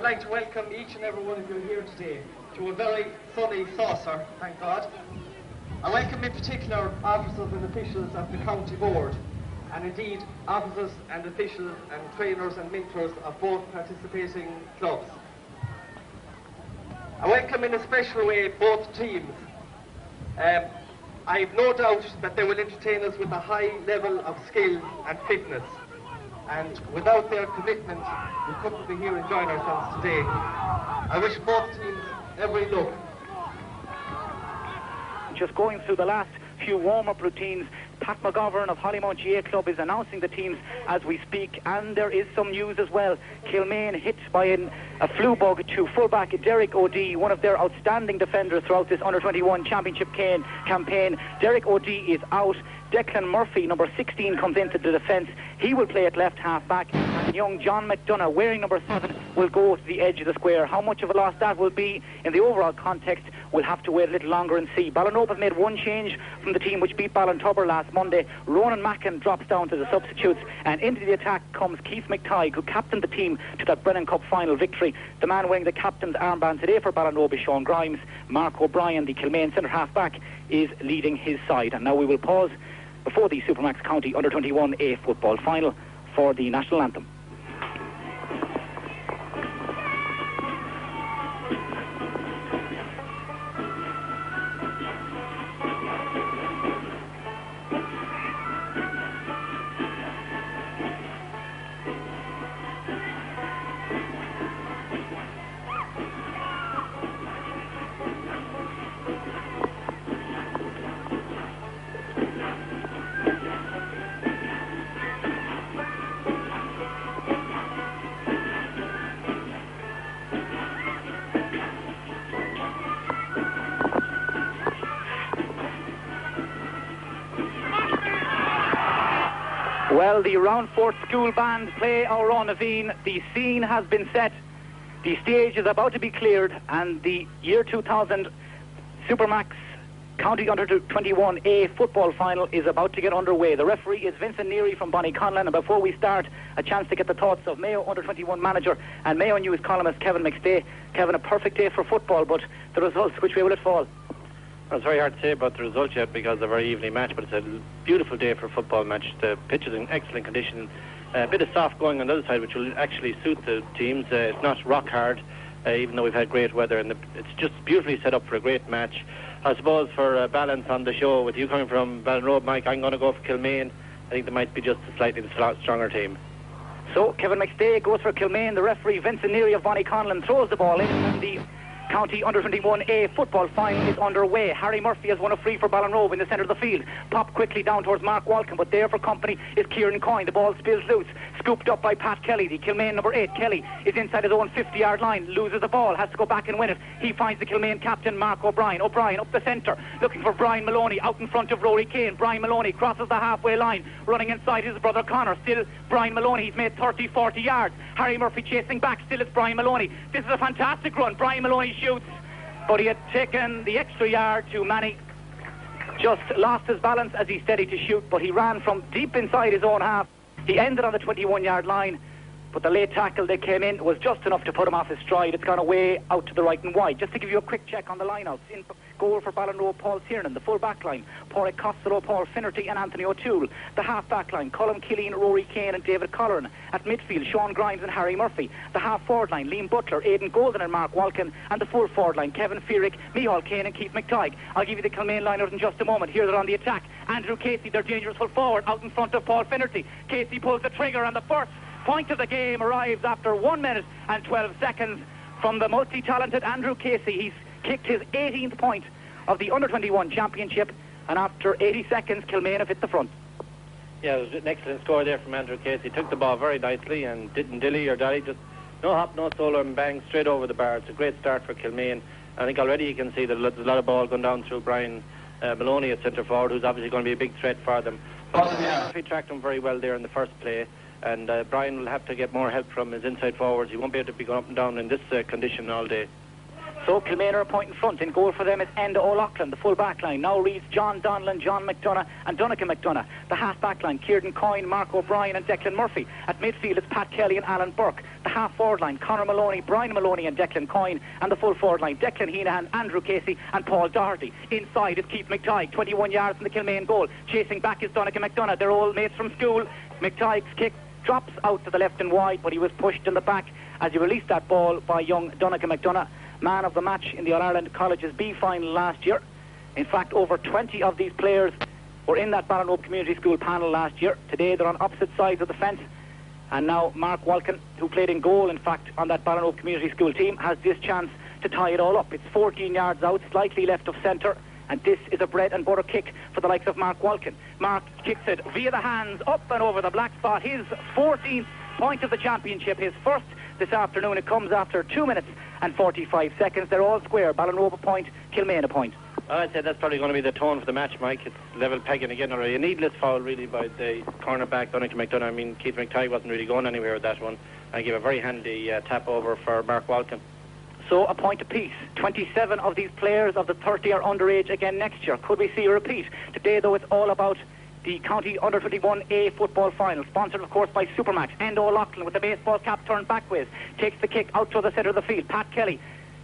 I'd like to welcome each and every one of you here today to a very sunny saucer, thank God. I welcome in particular officers and officials of the County Board, and indeed officers and officials and trainers and mentors of both participating clubs. I welcome in a special way both teams. I have no doubt that they will entertain us with a high level of skill and fitness. And without their commitment, we couldn't be here enjoying ourselves today. I wish both teams every luck. Just going through the last few warm-up routines, Pat McGovern of Hollymount GA Club is announcing the teams as we speak, and there is some news as well. Kilmaine hit by a flu bug to fullback Derek O'Dea, one of their outstanding defenders throughout this Under-21 Championship campaign. Derek O'Dea is out. Declan Murphy, number 16, comes into the defence. He will play at left half-back. And young John McDonough, wearing number 7, will go to the edge of the square. How much of a loss that will be in the overall context, we'll have to wait a little longer and see. Ballinrobe have made one change from the team which beat Ballintubber last Monday. Ronan Mackin drops down to the substitutes, and into the attack comes Keith McTighe, who captained the team to that Brennan Cup final victory. The man wearing the captain's armband today for Ballinrobe is Sean Grimes. Mark O'Brien, the Kilmaine centre half-back, is leading his side. And now we will pause before the Supermax County Under-21A football final for the national anthem. Well, the Round Fort School Band play our Run Naveen. The scene has been set. The stage is about to be cleared, and the year 2000 Supermax County Under-21A football final is about to get underway. The referee is Vincent Neary from Bonnyconlan, and before we start, a chance to get the thoughts of Mayo Under-21 manager and Mayo News columnist Kevin McStay. Kevin, a perfect day for football, but the results, which way will it fall? Well, it's very hard to say about the result yet because of a very evening match, but it's a beautiful day for a football match. The pitch is in excellent condition. A bit of soft going on the other side, which will actually suit the teams. It's not rock hard, even though we've had great weather, and it's just beautifully set up for a great match. I suppose for balance on the show, with you coming from Ballinrobe, Mike, I'm going to go for Kilmaine. I think they might be just a slightly stronger team. So Kevin McStay goes for Kilmaine. The referee Vincent Neary of Bonnyconlan throws the ball in, and the County Under-21A football final is underway. Harry Murphy has won a free for Ballinrobe in the centre of the field. Popped quickly down towards Mark Walken, but there for company is Kieran Coyne. The ball spills loose, scooped up by Pat Kelly, the Kilmaine number 8. Kelly is inside his own 50-yard line, loses the ball, has to go back and win it. He finds the Kilmaine captain, Mark O'Brien. O'Brien up the centre, looking for Brian Maloney out in front of Rory Kane. Brian Maloney crosses the halfway line, running inside his brother Connor. Still Brian Maloney, he's made 30-40 yards. Harry Murphy chasing back, still it's Brian Maloney. This is a fantastic run. Brian Maloney shoots, but he had taken the extra yard too many. Just lost his balance as he steadied to shoot, but he ran from deep inside his own half. He ended on the 21-yard line, but the late tackle that came in was just enough to put him off his stride. It's gone away out to the right and wide. Just to give you a quick check on the lineouts. In goal for Ballinrobe, Paul Tiernan. The full back line, Pádraig Costello, Paul Finnerty and Anthony O'Toole. The half back line, Colm Killeen, Rory Kane and David Colleran. At midfield, Sean Grimes and Harry Murphy. The half forward line, Liam Butler, Aidan Golden and Mark Walken. And the full forward line, Kevin Fearick, Micheál Kane and Keith McTighe. I'll give you the Kilmaine lineout in just a moment. Here they're on the attack. Andrew Casey, their dangerous full forward, out in front of Paul Finnerty. Casey pulls the trigger, and the first point of the game arrives after 1 minute and 12 seconds from the multi-talented Andrew Casey. He's kicked his 18th point of the Under-21 Championship, and after 80 seconds Kilmaine have hit the front. Yeah, it was an excellent score there from Andrew Casey. He took the ball very nicely and didn't dilly or dally, just no hop, no solo, and bang straight over the bar. It's a great start for Kilmaine. I think already you can see that there's a lot of ball going down through Brian Maloney at centre forward, who's obviously going to be a big threat for them. He tracked him very well there in the first play, and Brian will have to get more help from his inside forwards. He won't be able to be going up and down in this condition all day. So Kilmaine are a point in front. In goal for them is Enda O'Loughlin. The full back line now reads John Donlan, John McDonough and Donncha McDonough. The half back line, Kieran Coyne, Mark O'Brien and Declan Murphy. At midfield it's Pat Kelly and Alan Burke. The half forward line, Conor Maloney, Brian Maloney and Declan Coyne. And the full forward line, Declan Heenahan, Andrew Casey and Paul Doherty. Inside is Keith McTighe, 21 yards from the Kilmaine goal. Chasing back is Donncha McDonough. They're old mates from school. McTighe's kick drops out to the left and wide, but he was pushed in the back as he released that ball by young Donncha McDonough, man of the match in the All-Ireland Colleges B final last year. In fact, over 20 of these players were in that Ballinrobe Community School panel last year. Today they're on opposite sides of the fence, and now Mark Walken, who played in goal in fact on that Ballinrobe Community School team, has this chance to tie it all up. It's 14 yards out, slightly left of centre, and this is a bread and butter kick for the likes of Mark Walken. Mark kicks it via the hands up and over the black spot, his 14th point of the championship, his first this afternoon. It comes after 2 minutes and 45 seconds. They're all square. Ballinrobe a point, Kilmaine a point. I'd say that's probably going to be the tone for the match, Mike. It's level pegging again, or a needless foul really by the cornerback Donncha McDonough. I mean, Keith McTighe wasn't really going anywhere with that one. I give a very handy tap over for Mark Walken. So a point apiece. 27 of these players of the 30 are underage again next year. Could we see a repeat? Today, though, it's all about the County Under-21A football final, sponsored, of course, by Supermax. Enda O'Loughlin with the baseball cap turned backways, takes the kick out to the centre of the field. Pat Kelly,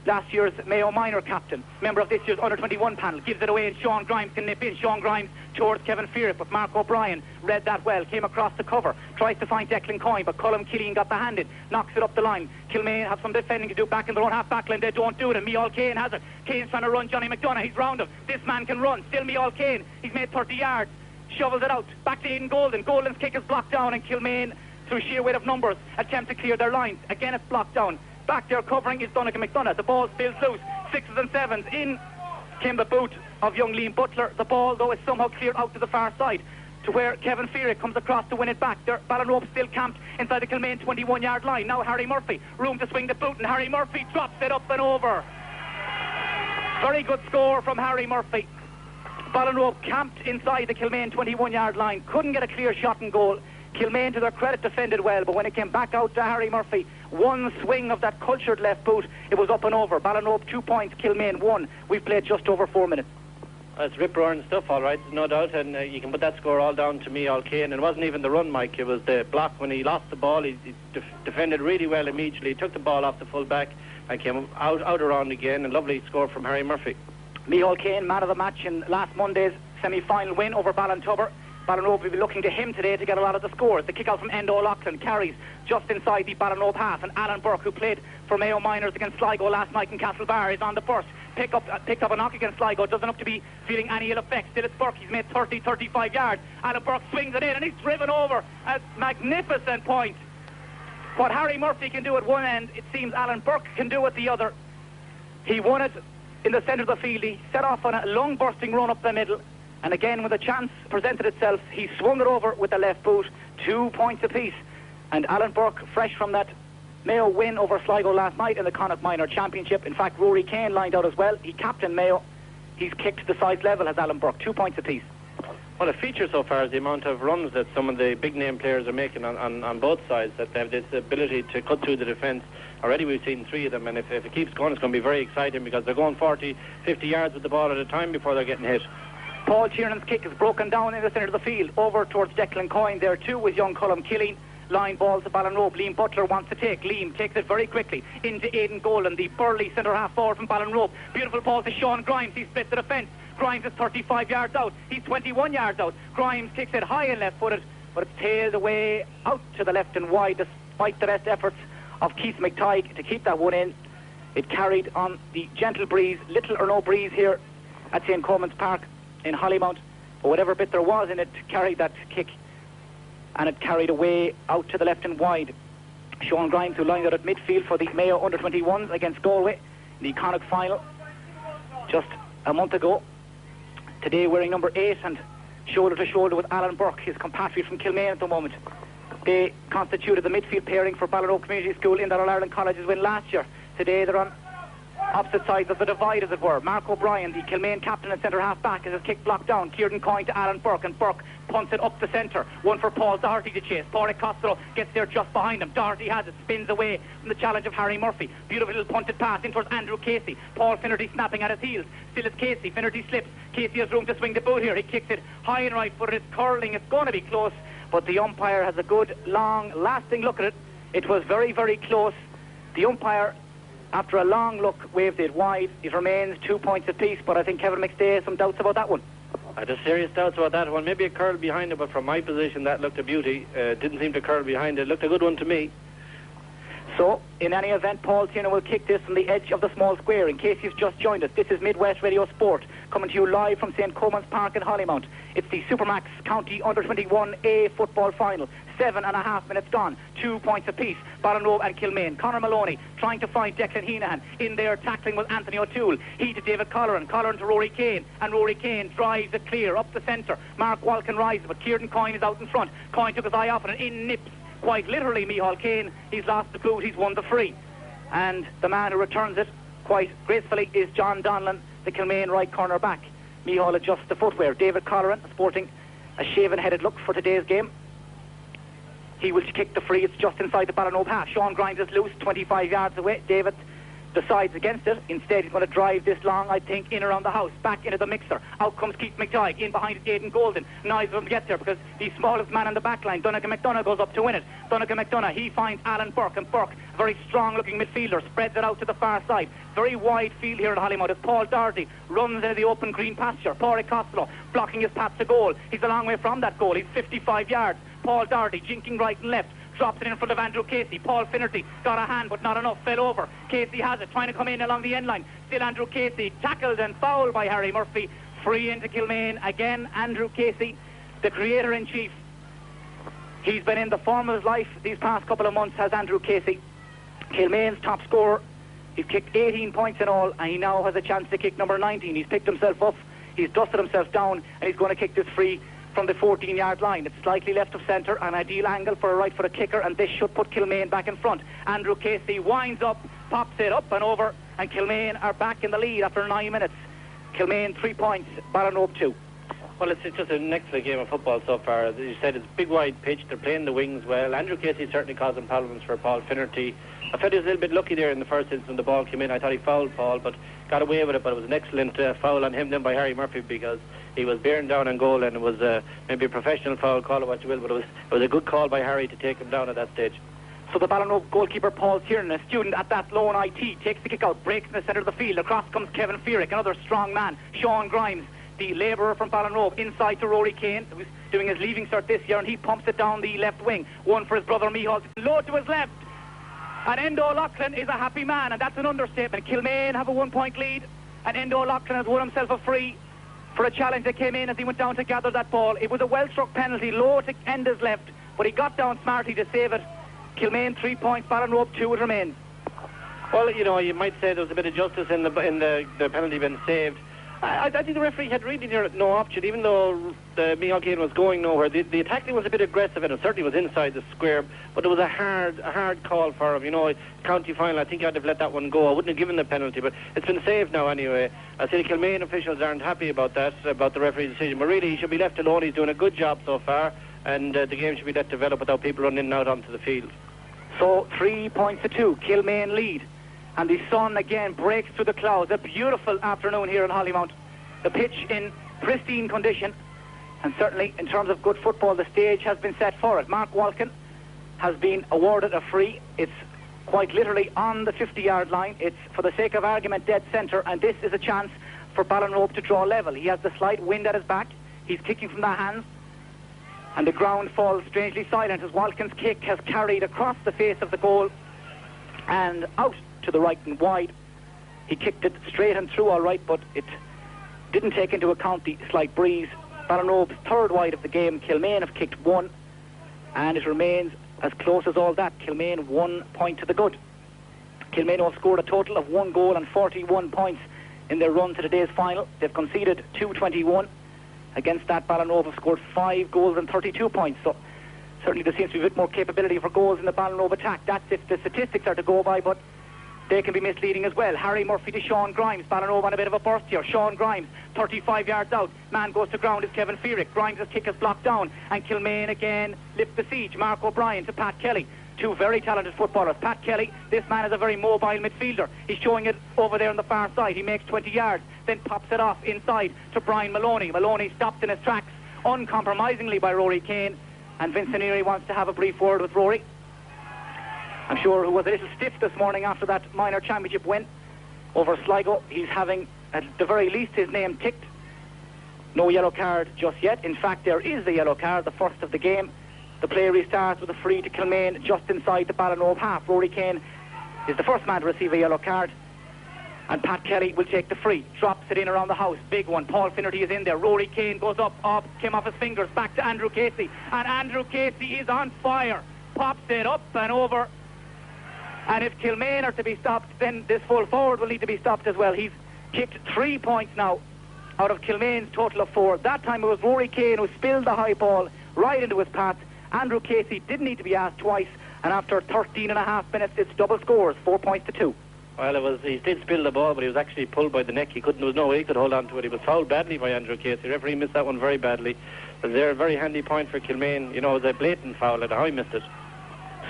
last year's Mayo Minor captain, member of this year's Under-21 panel, gives it away and Sean Grimes can nip in. Sean Grimes towards Kevin Fearick, but Mark O'Brien read that well, came across the cover, tries to find Declan Coyne, but Colm Killian got the hand in, knocks it up the line. Kilmaine have some defending to do back in their own half-back line. They don't do it, and Micheál Kane has it. Kane's trying to run Johnny McDonough, he's round him. This man can run, still Micheál Kane, he's made 30 yards. Shovels it out, back to Aidan Golden. Golden's kick is blocked down, and Kilmaine, through sheer weight of numbers, attempt to clear their lines. Again it's blocked down. Back there covering is Donncha McDonough. The ball spills loose, 6s and 7s. In came the boot of young Liam Butler. The ball, though, is somehow cleared out to the far side, to where Kevin Fearick comes across to win it back. There, Ballinrobe still camped inside the Kilmaine 21-yard line. Now Harry Murphy, room to swing the boot, and Harry Murphy drops it up and over. Very good score from Harry Murphy. Ballinrobe camped inside the Kilmaine 21-yard line, couldn't get a clear shot and goal. Kilmaine, to their credit, defended well, but when it came back out to Harry Murphy, one swing of that cultured left boot, it was up and over. Ballinrobe 2 points, Kilmaine 1. We've played just over 4 minutes. It's rip-roaring stuff, all right, no doubt, and you can put that score all down to Micheál Kane. And it wasn't even the run, Mike, it was the block. When he lost the ball, he defended really well immediately, took the ball off the full-back and came out around again, and lovely score from Harry Murphy. Micheál Kane, man of the match in last Monday's semi-final win over Ballintubber. Ballinrobe will be looking to him today to get a lot of the scores. The kick out from Enda O'Loughlin carries just inside the Ballinrobe half, and Alan Burke, who played for Mayo Minors against Sligo last night in Castlebar, is on the burst. Picked up a knock against Sligo, doesn't look to be feeling any ill effects. Still it's Burke, he's made 35 yards. Alan Burke swings it in and he's driven over. A magnificent point. What Harry Murphy can do at one end, it seems Alan Burke can do at the other. He won it in the centre of the field. He set off on a long bursting run up the middle, and again when the chance presented itself, he swung it over with the left boot. 2 points apiece, and Alan Burke, fresh from that Mayo win over Sligo last night in the Connacht Minor Championship. In fact, Rory Kane lined out as well. He captained Mayo. He's kicked the size level, has Alan Burke. 2 points apiece. Well, a feature so far is the amount of runs that some of the big name players are making on both sides, that they have this ability to cut through the defence. Already we've seen 3 of them, and if it keeps going, it's going to be very exciting, because they're going 40, 50 yards with the ball at a time before they're getting hit. Paul Tiernan's kick is broken down in the centre of the field, over towards Declan Coyne. There too was young Colm Killian. Line ball to Ballinrobe. Liam Butler wants to take. Liam takes it very quickly into Aidan Golden, the burly centre half forward from Ballinrobe. Beautiful ball to Sean Grimes. He splits the defence. Grimes is 35 yards out. He's 21 yards out. Grimes kicks it high and left-footed, but it's tailed away out to the left and wide, despite the best efforts of Keith McTighe to keep that one in. It carried on the gentle breeze, little or no breeze here at St. Coleman's Park in Hollymount, but whatever bit there was in it carried that kick, and it carried away out to the left and wide. Sean Grimes, who lined out at midfield for the Mayo Under-21s against Galway in the Connacht final just a month ago. Today wearing number 8 and shoulder to shoulder with Alan Burke, his compatriot from Kilmaine at the moment. They constituted the midfield pairing for Ballinrobe Community School in that All-Ireland Colleges win last year. Today they're on Opposite sides of the divide, as it were. Mark O'Brien, the Kilmaine captain and centre half back, has his kick blocked down. Kieran Coyne to Alan Burke, and Burke punts it up the centre. One for Paul Doherty to chase. Pádraig Costello gets there just behind him. Doherty has it, spins away from the challenge of Harry Murphy. Beautiful little punted pass in towards Andrew Casey. Paul Finnerty snapping at his heels. Still it's Casey. Finnerty slips. Casey has room to swing the boot here. He kicks it high and right, but it's curling. It's going to be close, but the umpire has a good, long, lasting look at it. It was very, very close. The umpire, after a long look, waved it wide. It remains 2 points apiece, but I think Kevin McStay has some doubts about that one. I had serious doubts about that one. Maybe a curl behind it, but from my position, that looked a beauty. Didn't seem to curl behind it. Looked a good one to me. So, in any event, Paul Tiernan will kick this from the edge of the small square. In case you've just joined us, this is Midwest Radio Sport, coming to you live from St. Coman's Park in Hollymount. It's the Supermax County Under-21A football final. 7.5 minutes gone. 2 points apiece. Ballinrobe and Kilmaine. Conor Maloney trying to find Declan Heenahan. In there tackling with Anthony O'Toole. He to David Colleran. Colleran to Rory Kane. And Rory Kane drives it clear up the centre. Mark Walken rises, but Kieran Coyne is out in front. Coyne took his eye off it and in nips. Quite literally, Micheál Kane. He's lost the boot. He's won the free. And the man who returns it quite gracefully is John Donlan, the Kilmaine right corner back. Micheál adjusts the footwear. David Colleran sporting a shaven-headed look for today's game. He will kick the free. It's just inside the Ballinrobe half. Sean Grimes is loose, 25 yards away. David decides against it. Instead, he's going to drive this long, I think, in around the house, back into the mixer. Out comes Keith McTighe. In behind it, Aidan Golden. Neither of them get there because the smallest man on the back line, Donnacha McDonough, goes up to win it. Donnacha McDonough, he finds Alan Burke, and Burke, a very strong-looking midfielder, spreads it out to the far side. Very wide field here at Hollymount as Paul Doherty runs into the open green pasture. Pádraig Costello blocking his path to goal. He's a long way from that goal. He's 55 yards. Paul Doherty jinking right and left. Drops it in front of Andrew Casey. Paul Finnerty got a hand, but not enough. Fell over. Casey has it, trying to come in along the end line. Still Andrew Casey, tackled and fouled by Harry Murphy. Free into Kilmaine. Again, Andrew Casey, the creator-in-chief. He's been in the form of his life these past couple of months, has Andrew Casey. Kilmaine's top scorer. He's kicked 18 points in all, and he now has a chance to kick number 19. He's picked himself up. He's dusted himself down, and he's going to kick this free from the 14-yard line. It's slightly left of centre, an ideal angle for a right-footed kicker, and this should put Kilmaine back in front. Andrew Casey winds up, pops it up and over, and Kilmaine are back in the lead after 9 minutes. Kilmaine 3 points, Ballinrobe 2. Well, it's just an excellent game of football so far. As you said, it's a big wide pitch. They're playing the wings well. Andrew Casey certainly causing problems for Paul Finnerty. I felt he was a little bit lucky there in the first instance when the ball came in. I thought he fouled Paul, but got away with it. But it was an excellent foul on him then by Harry Murphy, because he was bearing down on goal, and it was maybe a professional foul, call it what you will, but it was a good call by Harry to take him down at that stage. So the Ballinrobe goalkeeper Paul Tiernan, a student at that lone IT, takes the kick out, breaks in the centre of the field. Across comes Kevin Fearick, another strong man. Sean Grimes, the labourer from Ballinrobe, inside to Rory Kane, who's doing his leaving cert this year, and he pumps it down the left wing. One for his brother Micheál, low to his left. And Endo Loughlin is a happy man, and that's an understatement. Kilmaine have a 1 point lead, and Endo Loughlin has won himself a free for a challenge that came in as he went down to gather that ball. It was a well-struck penalty, low to end his left, but he got down smartly to save it. Kilmaine 3 points, Ballinrobe 2 it remains. Well, you know, you might say there was a bit of justice in the penalty being saved. I think the referee had really no option, even though the Micheál Kane was going nowhere. The attacking was a bit aggressive, and it certainly was inside the square, but it was a hard call for him. You know, county final, I think I'd have let that one go. I wouldn't have given the penalty, but it's been saved now anyway. I say the Kilmaine officials aren't happy about that, about the referee's decision, but really he should be left alone. He's doing a good job so far, and the game should be let develop without people running in and out onto the field. So 3 points to 2, Kilmaine lead. And the sun again breaks through the clouds. A beautiful afternoon here in Hollymount. The pitch in pristine condition, and certainly in terms of good football, the stage has been set for it. Mark Walken has been awarded a free. It's quite literally on the 50-yard line. It's, for the sake of argument, dead centre, and this is a chance for Ballinrobe to draw level. He has the slight wind at his back. He's kicking from the hands, and the ground falls strangely silent as Walken's kick has carried across the face of the goal and out to the right and wide. He kicked it straight and through all right, but it didn't take into account the slight breeze. Ballinrobe's third wide of the game. Kilmaine have kicked one, and it remains as close as all that. Kilmaine 1 point to the good. Kilmaine have scored a total of 1 goal and 41 points in their run to today's final. They've conceded 221. Against that, Ballinrobe have scored 5 goals and 32 points. So certainly there seems to be a bit more capability for goals in the Ballinrobe attack. That's if the statistics are to go by, but they can be misleading as well. Harry Murphy to Sean Grimes. Ballinrobe on a bit of a burst here. Sean Grimes, 35 yards out. Man goes to ground is Kevin Feerick. Grimes' kick is blocked down. And Kilmaine again lift the siege. Mark O'Brien to Pat Kelly. Two very talented footballers. Pat Kelly, this man is a very mobile midfielder. He's showing it over there on the far side. He makes 20 yards, then pops it off inside to Brian Maloney. Maloney stopped in his tracks uncompromisingly by Rory Kane. And Vincent Neary wants to have a brief word with Rory. I'm sure he was a little stiff this morning after that minor championship win over Sligo. He's having, at the very least, his name ticked. No yellow card just yet. In fact, there is a yellow card, the first of the game. The play restarts with a free to Kilmaine just inside the Ballinrobe half. Rory Kane is the first man to receive a yellow card. And Pat Kelly will take the free. Drops it in around the house. Big one. Paul Finnerty is in there. Rory Kane goes up, came off his fingers. Back to Andrew Casey. And Andrew Casey is on fire. Pops it up and over. And if Kilmaine are to be stopped, then this full forward will need to be stopped as well. He's kicked 3 points now out of Kilmaine's total of 4. That time it was Rory Kane who spilled the high ball right into his path. Andrew Casey didn't need to be asked twice. And after 13 and a half minutes, it's double scores, 4 points to 2. Well, he did spill the ball, but he was actually pulled by the neck. There was no way he could hold on to it. He was fouled badly by Andrew Casey. The referee missed that one very badly. But they're a very handy point for Kilmaine. You know, it was a blatant foul at how he missed it.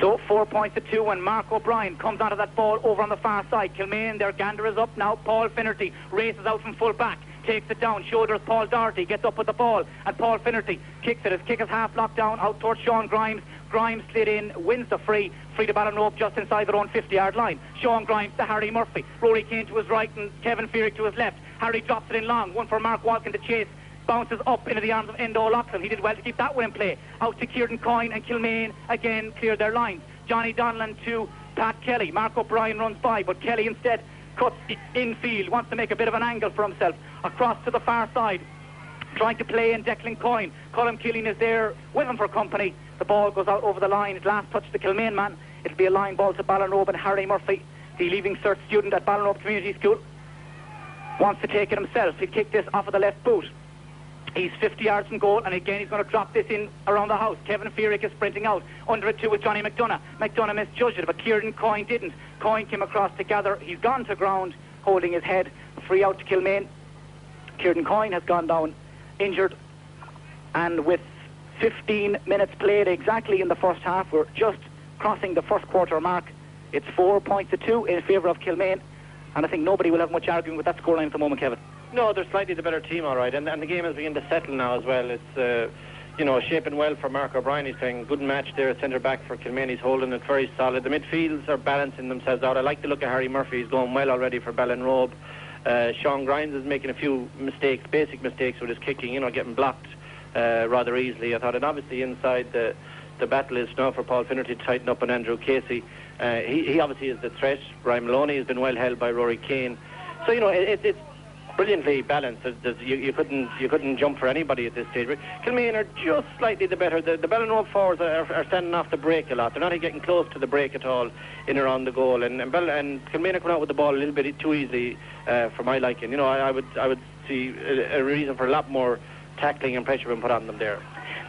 So 4 points to 2 when Mark O'Brien comes onto that ball over on the far side. Kilmaine, their gander is up now. Paul Finnerty races out from full back, takes it down, shoulders Paul Doherty, gets up with the ball, and Paul Finnerty kicks it. His kick is half locked down out towards Sean Grimes. Grimes slid in, wins the free to Ballinrobe just inside their own 50-yard line. Sean Grimes to Harry Murphy. Rory Kane to his right and Kevin Feerick to his left. Harry drops it in long, one for Mark Walkin to chase. Bounces up into the arms of Endo Loughlin. He did well to keep that one in play. Out to Kieran Coyne, and Kilmaine again cleared their lines. Johnny Donlan to Pat Kelly. Mark O'Brien runs by, but Kelly instead cuts infield, wants to make a bit of an angle for himself. Across to the far side, trying to play in Declan Coyne. Colm Keeling is there with him for company. The ball goes out over the line. It last touched the Kilmaine man. It'll be a line ball to Ballinrobe, and Harry Murphy, the Leaving Cert student at Ballinrobe Community School, wants to take it himself. He'll kick this off of the left boot. He's 50 yards from goal, and again he's going to drop this in around the house. Kevin Feerick is sprinting out. Under it too with Johnny McDonough. McDonough misjudged it, but Kieran Coyne didn't. Coyne came across to gather. He's gone to ground, holding his head. Free out to Kilmaine. Kieran Coyne has gone down injured, and with 15 minutes played exactly in the first half, we're just crossing the first quarter mark. It's 4 points to 2 in favour of Kilmaine, and I think nobody will have much arguing with that scoreline at the moment, Kevin. No, they're slightly the better team, all right, and the game is beginning to settle now as well. It's shaping well for Mark O'Brien. He's playing good match there at centre back for Kilmaine. He's holding it very solid. The midfields are balancing themselves out. I like the look of Harry Murphy. He's going well already for Ballinrobe. Sean Grimes is making a few mistakes, basic mistakes with his kicking, getting blocked rather easily, I thought. And obviously inside the battle is now for Paul Finnerty to tighten up on Andrew Casey. He obviously is the threat. Brian Maloney has been well held by Rory Kane. So, it's brilliantly balanced. You couldn't jump for anybody at this stage. Kilmaine are just slightly the better. The Ballinrobe forwards are standing off the break a lot. They're not getting close to the break at all in around the goal. And Kilmaine are coming out with the ball a little bit too easily for my liking. I would see a reason for a lot more tackling and pressure being put on them there.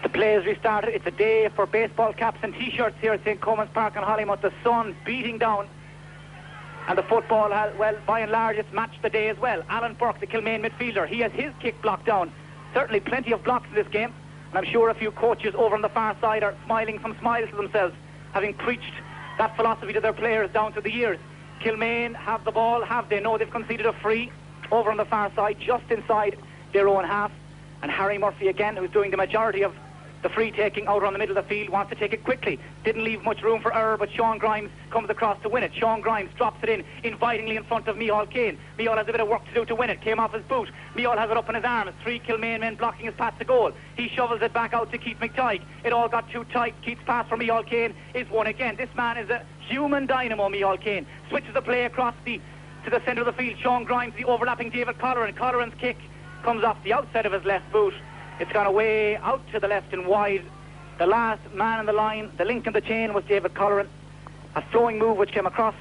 The play is restarted. It's a day for baseball caps and T-shirts here at St. Coman's Park in Hollymount. The sun beating down. And the football has, by and large, it's matched the day as well. Alan Burke, the Kilmaine midfielder, he has his kick blocked down. Certainly plenty of blocks in this game. And I'm sure a few coaches over on the far side are smiling some smiles to themselves, having preached that philosophy to their players down through the years. Kilmaine have the ball, they know they've conceded a free over on the far side, just inside their own half. And Harry Murphy again, who's doing the majority of the free taking out around the middle of the field, wants to take it quickly. Didn't leave much room for error, but Sean Grimes comes across to win it. Sean Grimes drops it in invitingly in front of Micheál Kane. Micheál has a bit of work to do to win it. Came off his boot. Micheál has it up in his arms. 3 Kilmaine men blocking his path to goal. He shovels it back out to Keith McTighe. It all got too tight. Keith's pass for Micheál Kane is won again. This man is a human dynamo, Micheál Kane. Switches the play across to the centre of the field. Sean Grimes, the overlapping David Colleran. Colleran's kick comes off the outside of his left boot. It's gone away out to the left and wide. The last man in the line, the link in the chain, was David Colleran. A flowing move which came across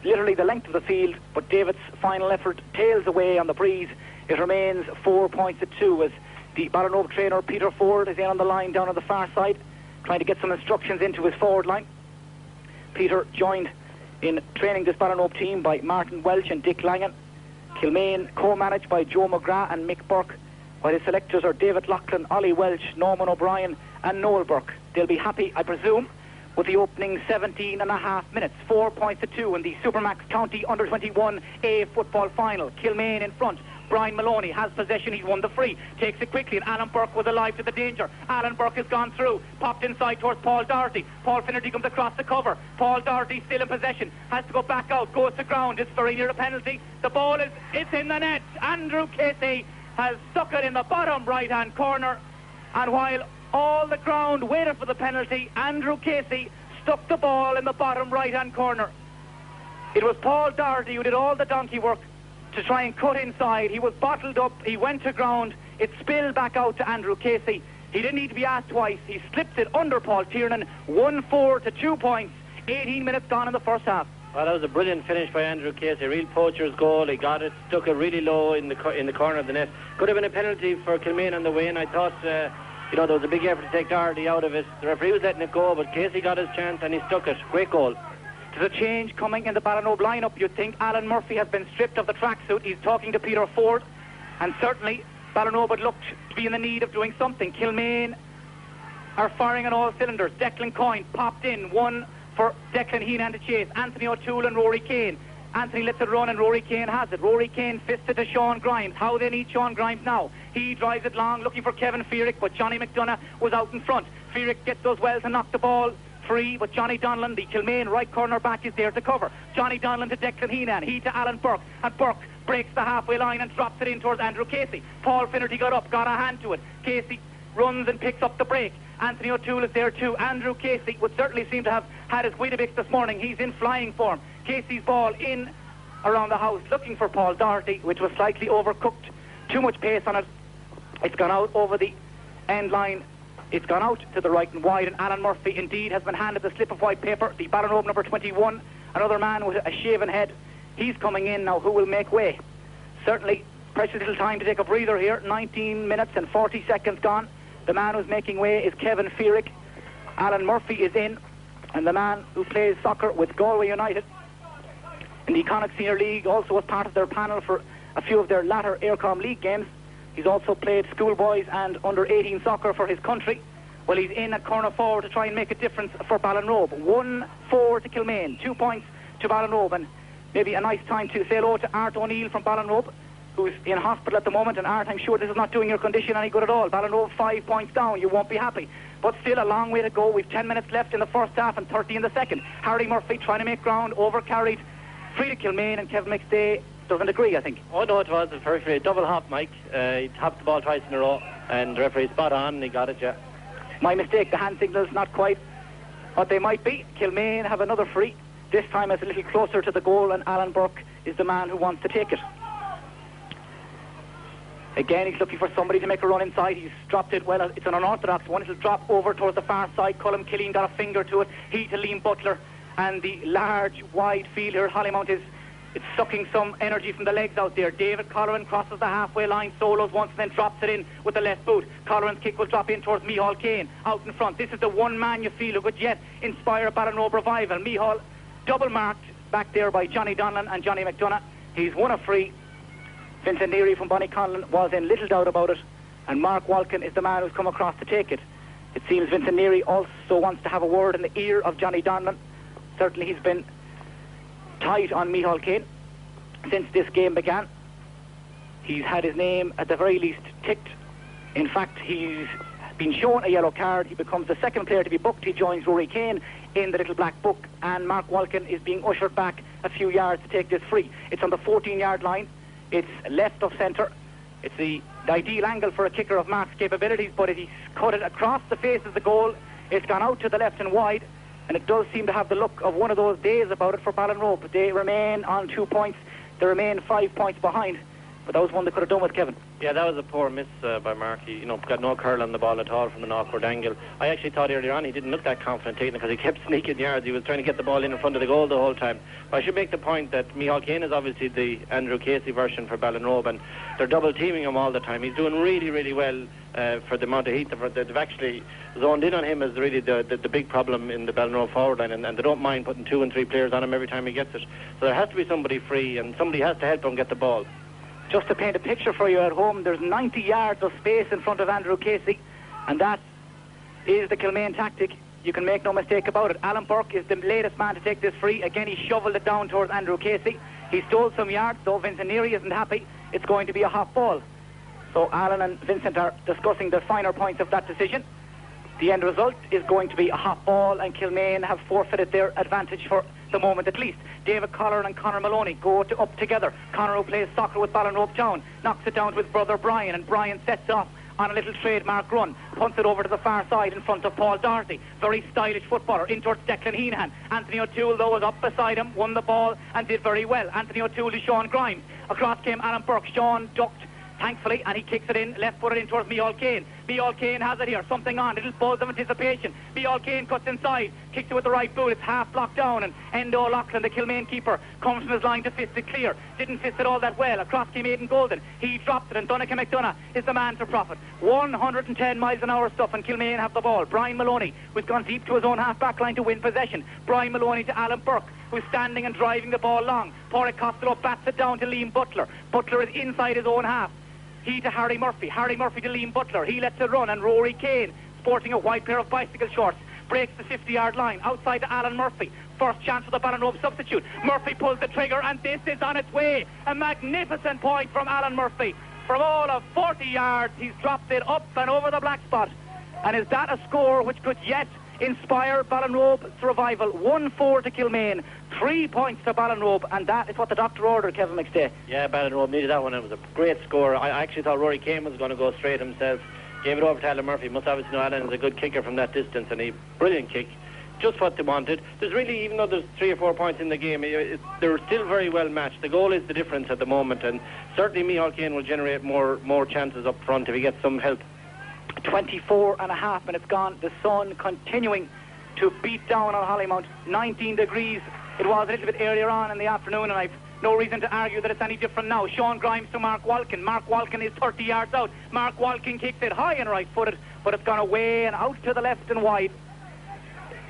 literally the length of the field, but David's final effort tails away on the breeze. It remains 4 points to 2 as the Ballinrobe trainer Peter Ford is in on the line down on the far side, trying to get some instructions into his forward line. Peter joined in training this Ballinrobe team by Martin Welch and Dick Langan. Kilmaine co-managed by Joe McGrath and Mick Burke, while his selectors are David Loughlin, Ollie Welch, Norman O'Brien and Noel Burke. They'll be happy, I presume, with the opening 17 and a half minutes. 4 points to 2 in the Supermax County Under-21A football final. Kilmaine in front. Brian Maloney has possession. He's won the free. Takes it quickly, and Alan Burke was alive to the danger. Alan Burke has gone through. Popped inside towards Paul Doherty. Paul Finnerty comes across the cover. Paul Doherty still in possession. Has to go back out. Goes to ground. It's very near a penalty. The ball it's in the net. Andrew Casey has stuck it in the bottom right-hand corner. And while all the ground waited for the penalty, Andrew Casey stuck the ball in the bottom right-hand corner. It was Paul Doherty who did all the donkey work to try and cut inside. He was bottled up. He went to ground. It spilled back out to Andrew Casey. He didn't need to be asked twice. He slipped it under Paul Tiernan. 1-4 to 2 points. 18 minutes gone in the first half. Well, that was a brilliant finish by Andrew Casey. Real poacher's goal. He got it, stuck it really low in the corner of the net. Could have been a penalty for Kilmaine on the way in. I thought, there was a big effort to take Doherty out of it. The referee was letting it go, but Casey got his chance and he stuck it. Great goal. There's a change coming in the Ballinrobe lineup. You'd think Alan Murphy has been stripped of the tracksuit. He's talking to Peter Ford, and certainly Ballinrobe would look to be in the need of doing something. Kilmaine are firing on all cylinders. Declan Coyne popped in, one for Declan Heenan to chase. Anthony O'Toole and Rory Kane. Anthony lets it run and Rory Kane has it. Rory Kane fisted to Sean Grimes. How they need Sean Grimes now. He drives it long looking for Kevin Fearick, but Johnny McDonough was out in front. Fearick gets those well to knock the ball free, but Johnny Donlan, the Kilmaine right corner back, is there to cover. Johnny Donlan to Declan Heenan. He to Alan Burke, and Burke breaks the halfway line and drops it in towards Andrew Casey. Paul Finnerty got up, got a hand to it. Casey runs and picks up the break. Anthony O'Toole is there too. Andrew Casey would certainly seem to have had his Weetabix this morning. He's in flying form. Casey's ball in around the house looking for Paul Doherty, which was slightly overcooked. Too much pace on it. It's gone out over the end line. It's gone out to the right and wide, and Alan Murphy indeed has been handed the slip of white paper. The Ballinrobe number 21, another man with a shaven head. He's coming in now. Who will make way? Certainly precious little time to take a breather here. 19 minutes and 40 seconds gone. The man who's making way is Kevin Fearick. Alan Murphy is in, and the man who plays soccer with Galway United in the Connacht Senior League also was part of their panel for a few of their latter Aircom League games. He's also played schoolboys and under-18 soccer for his country. Well, he's in at corner forward to try and make a difference for Ballinrobe. 1-4 to Kilmaine, 2 points to Ballinrobe, and maybe a nice time to say hello to Art O'Neill from Ballinrobe, who's in hospital at the moment. And Art, I'm sure this is not doing your condition any good at all. Ballinrobe 5 points down. You won't be happy. But still a long way to go. We've 10 minutes left in the first half and 30 in the second. Harry Murphy trying to make ground, overcarried. Free to Kilmaine, and Kevin McStay doesn't agree, I think. Oh no, it was a very free double hop, Mike. He hopped the ball twice in a row, and the referee spot on, and he got it, yeah. My mistake, the hand signals not quite what they might be. Kilmaine have another free. This time it's a little closer to the goal, and Alan Burke is the man who wants to take it. Again, he's looking for somebody to make a run inside. He's dropped it well. It's an unorthodox one. It'll drop over towards the far side. Colm Killeen got a finger to it. He to Liam Butler, and the large, wide field here at Hollymount it's sucking some energy from the legs out there. David Colleran crosses the halfway line, solos once, and then drops it in with the left boot. Colleran's kick will drop in towards Micheál Kane out in front. This is the one man you feel who could yet inspire a Ballinrobe revival. Micheál double marked back there by Johnny Donlan and Johnny McDonough. He's won a free. Vincent Neary from Bonnyconlon was in little doubt about it, and Mark Walkin is the man who's come across to take it. It seems Vincent Neary also wants to have a word in the ear of Johnny Donlan. Certainly he's been tight on Micheál Kane since this game began. He's had his name at the very least ticked. In fact, he's been shown a yellow card. He becomes the second player to be booked. He joins Rory Kane in the little black book, and Mark Walkin is being ushered back a few yards to take this free. It's on the 14-yard line. It's left of centre. It's the ideal angle for a kicker of Mark's capabilities, but he's cut it across the face of the goal. It's gone out to the left and wide, and it does seem to have the look of one of those days about it for Ballinrobe. They remain on 2 points. They remain 5 points behind. but that was one they could have done with, Kevin. Yeah, that was a poor miss by Mark. He, got no curl on the ball at all from an awkward angle. I actually thought earlier on he didn't look that confident taking it because he kept sneaking yards. He was trying to get the ball in front of the goal the whole time. But I should make the point that Micheál Kane is obviously the Andrew Casey version for Ballinrobe, and they're double teaming him all the time. He's doing really, really well for the amount of heat they've actually zoned in on him as really the big problem in the Ballinrobe forward line, and they don't mind putting 2 and 3 players on him every time he gets it. So there has to be somebody free, and somebody has to help him get the ball. Just to paint a picture for you at home, there's 90 yards of space in front of Andrew Casey, and that is the Kilmaine tactic. You can make no mistake about it. Alan Burke is the latest man to take this free. Again, he shoveled it down towards Andrew Casey. He stole some yards, though Vincent Neary isn't happy. It's going to be a hot ball. So Alan and Vincent are discussing the finer points of that decision. The end result is going to be a hot ball, and Kilmaine have forfeited their advantage for the moment at least. David Collar and Conor Maloney go up together. Conor, who plays soccer with Ballinrobe Town, knocks it down to his brother Brian, and Brian sets off on a little trademark run, punts it over to the far side in front of Paul Doherty. Very stylish footballer in towards Declan Heenan. Anthony O'Toole, though, was up beside him, won the ball and did very well. Anthony O'Toole to Sean Grimes. Across came Alan Burke. Sean ducked, thankfully, and he kicks it in, left-footed in towards Micheál Kane. Micheál Kane has it here, something on, little buzz of anticipation. Micheál Kane cuts inside, kicks it with the right boot, it's half blocked down, and Endo Loughlin, the Kilmaine keeper, comes from his line to fist it clear. Didn't fist it all that well. Across came Aidan Golden. He dropped it, and Donncha McDonough is the man for profit. 110 miles an hour stuff, and Kilmaine have the ball. Brian Maloney, who's gone deep to his own half-back line to win possession. Brian Maloney to Alan Burke, who's standing and driving the ball long. Pádraig Costello bats it down to Liam Butler. Butler is inside his own half. He to Harry Murphy to Liam Butler. He lets it run, and Rory Kane, sporting a white pair of bicycle shorts, breaks the 50-yard line outside to Alan Murphy. First chance for the Ballinrobe substitute. Murphy pulls the trigger, and this is on its way. A magnificent point from Alan Murphy. From all of 40 yards, he's dropped it up and over the black spot. And is that a score which could yet inspire Ballinrobe's revival? 1-4 to Kilmaine, 3 points to Ballinrobe, and that is what the doctor ordered, Kevin McStay. Yeah, Ballinrobe needed that one. It was a great score. I actually thought Rory Kane was going to go straight himself. Gave it over to Alan Murphy. Must obviously know Alan is a good kicker from that distance, and a brilliant kick. Just what they wanted. There's really, even though there's 3 or 4 points in the game, they're still very well matched. The goal is the difference at the moment, and certainly Micheál Kane will generate more chances up front if he gets some help. 24 and a half minutes gone. The sun continuing to beat down on Hollymount. 19 degrees it was a little bit earlier on in the afternoon, and I've no reason to argue that it's any different now. Sean Grimes to Mark Walkin. Mark Walkin is 30 yards out. Mark Walkin kicks it high and right-footed, but it's gone away and out to the left and wide.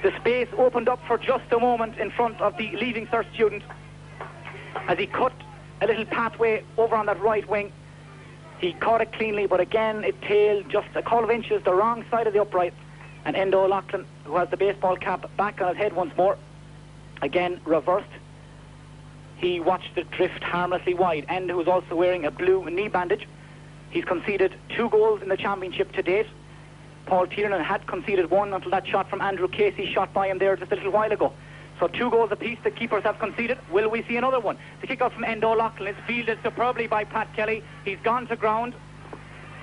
The space opened up for just a moment in front of the Leaving Cert student as he cut a little pathway over on that right wing. He caught it cleanly, but again it tailed just a couple of inches the wrong side of the upright, and Endo Loughlin, who has the baseball cap back on his head once more, again reversed. He watched it drift harmlessly wide. Endo, who's also wearing a blue knee bandage, he's conceded 2 goals in the championship to date. Paul Tiernan had conceded 1 until that shot from Andrew Casey shot by him there just a little while ago. So 2 goals apiece the keepers have conceded. Will we see another one? The kick out from Endo Loughlin is fielded superbly by Pat Kelly. He's gone to ground.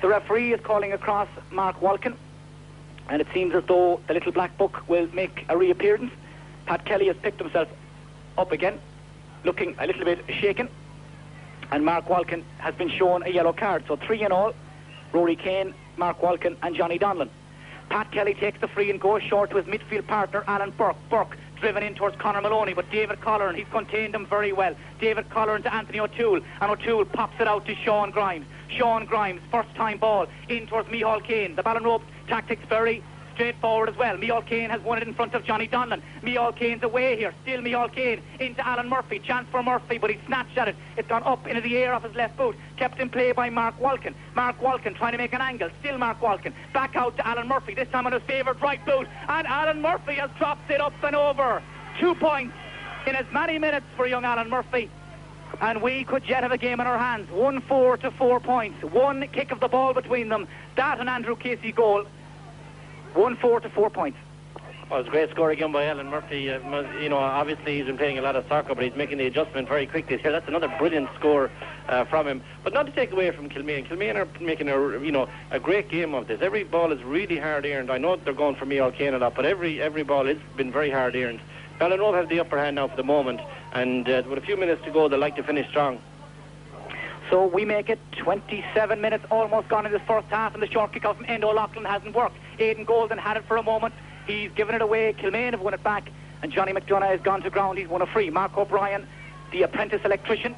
The referee is calling across Mark Walkin, and it seems as though the little black book will make a reappearance. Pat Kelly has picked himself up again, looking a little bit shaken, and Mark Walkin has been shown a yellow card. So 3 in all: Rory Kane, Mark Walkin and Johnny Donlan. Pat Kelly takes the free and goes short to his midfield partner Alan Burke. Burke driven in towards Conor Maloney, but David Collar, he's contained him very well. David Collar into Anthony O'Toole, and O'Toole pops it out to Sean Grimes. Sean Grimes, first time ball in towards Micheál Kane. The Ballinrobe tactics very straightforward as well. Micheál Kane has won it in front of Johnny Donlan. Micheál Kane's away here. Still Micheál Kane into Alan Murphy. Chance for Murphy, but he snatched at it. It's gone up into the air off his left boot. Kept in play by Mark Walkin. Mark Walkin trying to make an angle. Still Mark Walkin. Back out to Alan Murphy. This time on his favoured right boot. And Alan Murphy has dropped it up and over. 2 points in as many minutes for young Alan Murphy. And we could yet have a game in our hands. 1-4 to 4 points. 1 kick of the ball between them. That and Andrew Casey goal. 1-4 to 4 points. Well, it was a great score again by Alan Murphy. Obviously he's been playing a lot of soccer, but he's making the adjustment very quickly here. That's another brilliant score from him. But not to take away from Kilmaine. Kilmaine are making a great game of this. Every ball is really hard earned. I know they're going for Micheál Kane a lot, but every ball has been very hard earned. Ballinrobe have the upper hand now for the moment, and with a few minutes to go, they'd like to finish strong. So we make it 27 minutes almost gone in this first half, and the short kick out from Endo Loughlin hasn't worked. Aidan Golden had it for a moment. He's given it away. Kilmaine have won it back, and Johnny McDonough has gone to ground. He's won a free. Mark O'Brien, the apprentice electrician,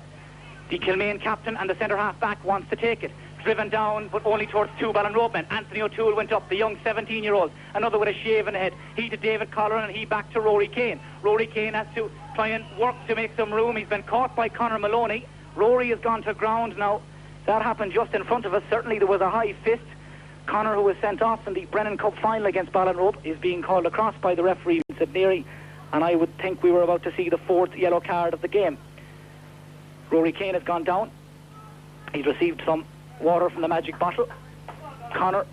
the Kilmaine captain and the centre half back, wants to take it. Driven down, but only towards two Ballinrobe men. Anthony O'Toole went up, the young 17-year-old. Another with a shaven head. He to David Colleran, and he back to Rory Kane. Rory Kane has to try and work to make some room. He's been caught by Conor Maloney. Rory has gone to ground now. That happened just in front of us. Certainly there was a high fist. Conor, who was sent off in the Brennan Cup final against Ballinrobe, is being called across by the referee, Vincent Neary, and I would think we were about to see the fourth yellow card of the game. Rory Kane has gone down. He's received some water from the magic bottle. Conor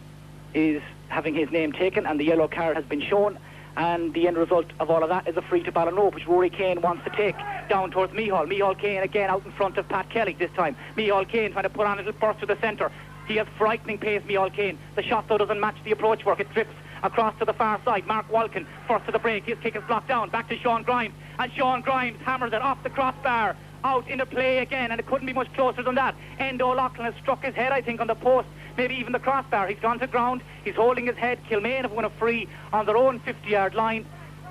is having his name taken, and the yellow card has been shown, and the end result of all of that is a free to Ballinrobe, which Rory Kane wants to take down towards Micheál. Micheál Kane again out in front of Pat Kelly this time. Micheál Kane trying to put on a little burst to the centre. He has frightening pace, Micheál Kane. The shot though doesn't match the approach work. It drifts across to the far side. Mark Walkin first to the break. His kick is blocked down. Back to Sean Grimes, and Sean Grimes hammers it off the crossbar. Out into play again, and it couldn't be much closer than that. Endo Loughlin has struck his head, I think, on the post, maybe even the crossbar. He's gone to ground. He's holding his head. Kilmaine have won a free on their own 50-yard line.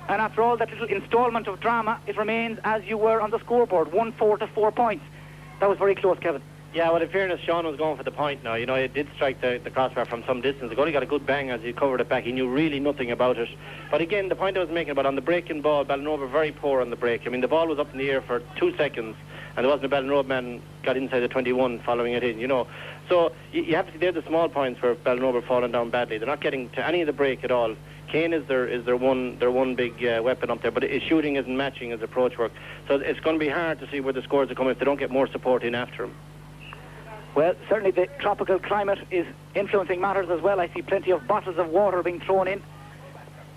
And after all that little instalment of drama, it remains as you were on the scoreboard, 1-4 to 4 points. That was very close, Kevin. Yeah, well, in fairness, Sean was going for the point now. You know, it did strike the crossbar from some distance. He only got a good bang as he covered it back. He knew really nothing about it. But again, the point I was making about on the breaking ball, Ballinrobe were very poor on the break. I mean, the ball was up in the air for 2 seconds, and there wasn't a Ballinrobe man got inside the 21 following it in, you know. So you have to see they're the small points where Ballinrobe are falling down badly. They're not getting to any of the break at all. Kane is their one big weapon up there, but his shooting isn't matching his approach work. So it's going to be hard to see where the scores are coming if they don't get more support in after him. Well, certainly the tropical climate is influencing matters as well. I see plenty of bottles of water being thrown in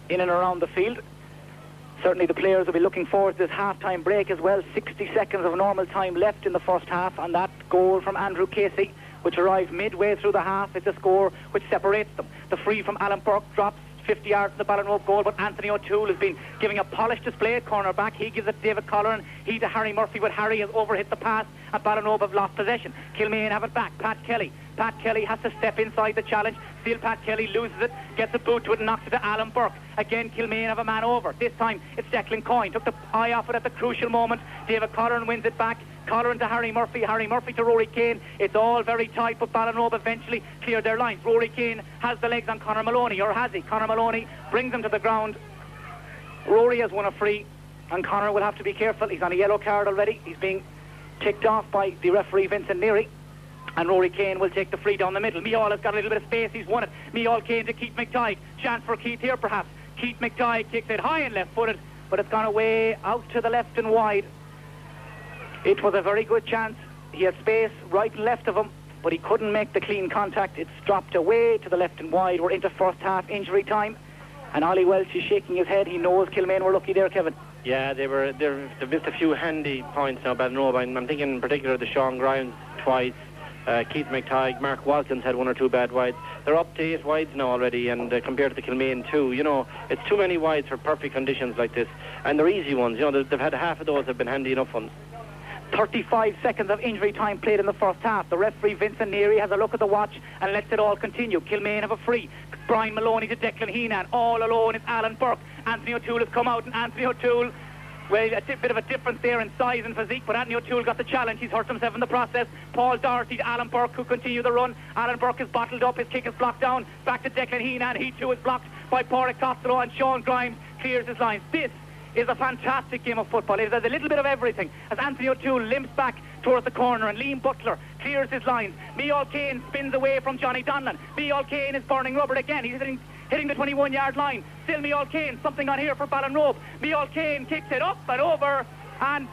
and around the field. Certainly the players will be looking forward to this half-time break as well. 60 seconds of normal time left in the first half, and that goal from Andrew Casey, which arrived midway through the half, is a score which separates them. The free from Alan Burke drops 50 yards to the Ballinrobe goal, but Anthony O'Toole has been giving a polished display at cornerback. He gives it to David Colleran, he to Harry Murphy, but Harry has overhit the pass and Ballinrobe have lost possession. Kilmaine have it back. Pat Kelly has to step inside the challenge. Still Pat Kelly loses it, gets a boot to it and knocks it to Alan Burke. Again Kilmaine have a man over. This time it's Declan Coyne. Took the eye off it at the crucial moment. David Colleran wins it back. Colleran to Harry Murphy to Rory Kane. It's all very tight, but Ballinrobe eventually cleared their lines. Rory Kane has the legs on Conor Maloney, or has he? Conor Maloney brings him to the ground. Rory has won a free, and Conor will have to be careful. He's on a yellow card already. He's being ticked off by the referee Vincent Neary, and Rory Kane will take the free down the middle. Micheál has got a little bit of space. He's won it. Micheál Kane to Keith McTighe. Chance for Keith here perhaps. Keith McTighe kicks it high and left-footed, but it's gone away out to the left and wide. It was a very good chance. He had space right and left of him, but he couldn't make the clean contact. It's dropped away to the left and wide. We're into first half injury time, and Ollie Welch is shaking his head. He knows Kilmaine were lucky there, Kevin. Yeah, they've missed a few handy points now, Ballinrobe. I'm thinking in particular the Sean Grimes twice, Keith McTighe, Mark Walkins had 1 or 2 bad wides. They're up to 8 wides now already, and compared to the Kilmaine 2, you know, it's too many wides for perfect conditions like this, and they're easy ones. You know, they've had half of those have been handy enough ones. 35 seconds of injury time played in the first half. The referee Vincent Neary has a look at the watch and lets it all continue. Kilmaine have a free. Brian Maloney to Declan Heenan. All alone is Alan Burke. Anthony O'Toole has come out, and Anthony O'Toole, well, a bit of a difference there in size and physique, but Anthony O'Toole got the challenge. He's hurt himself in the process. Paul Doherty to Alan Burke, who continue the run. Alan Burke is bottled up. His kick is blocked down. Back to Declan Heenan. He too is blocked by Pádraig Costello, and Sean Grimes clears his lines. This is a fantastic game of football. It has a little bit of everything as Anthony O'Toole limps back towards the corner, and Liam Butler clears his lines. Micheál Kane spins away from Johnny Donlan. Micheál Kane is burning rubber again. He's hitting the 21-yard line. Still Micheál Kane. Something on here for Ballinrobe. Micheál Kane kicks it up and over, and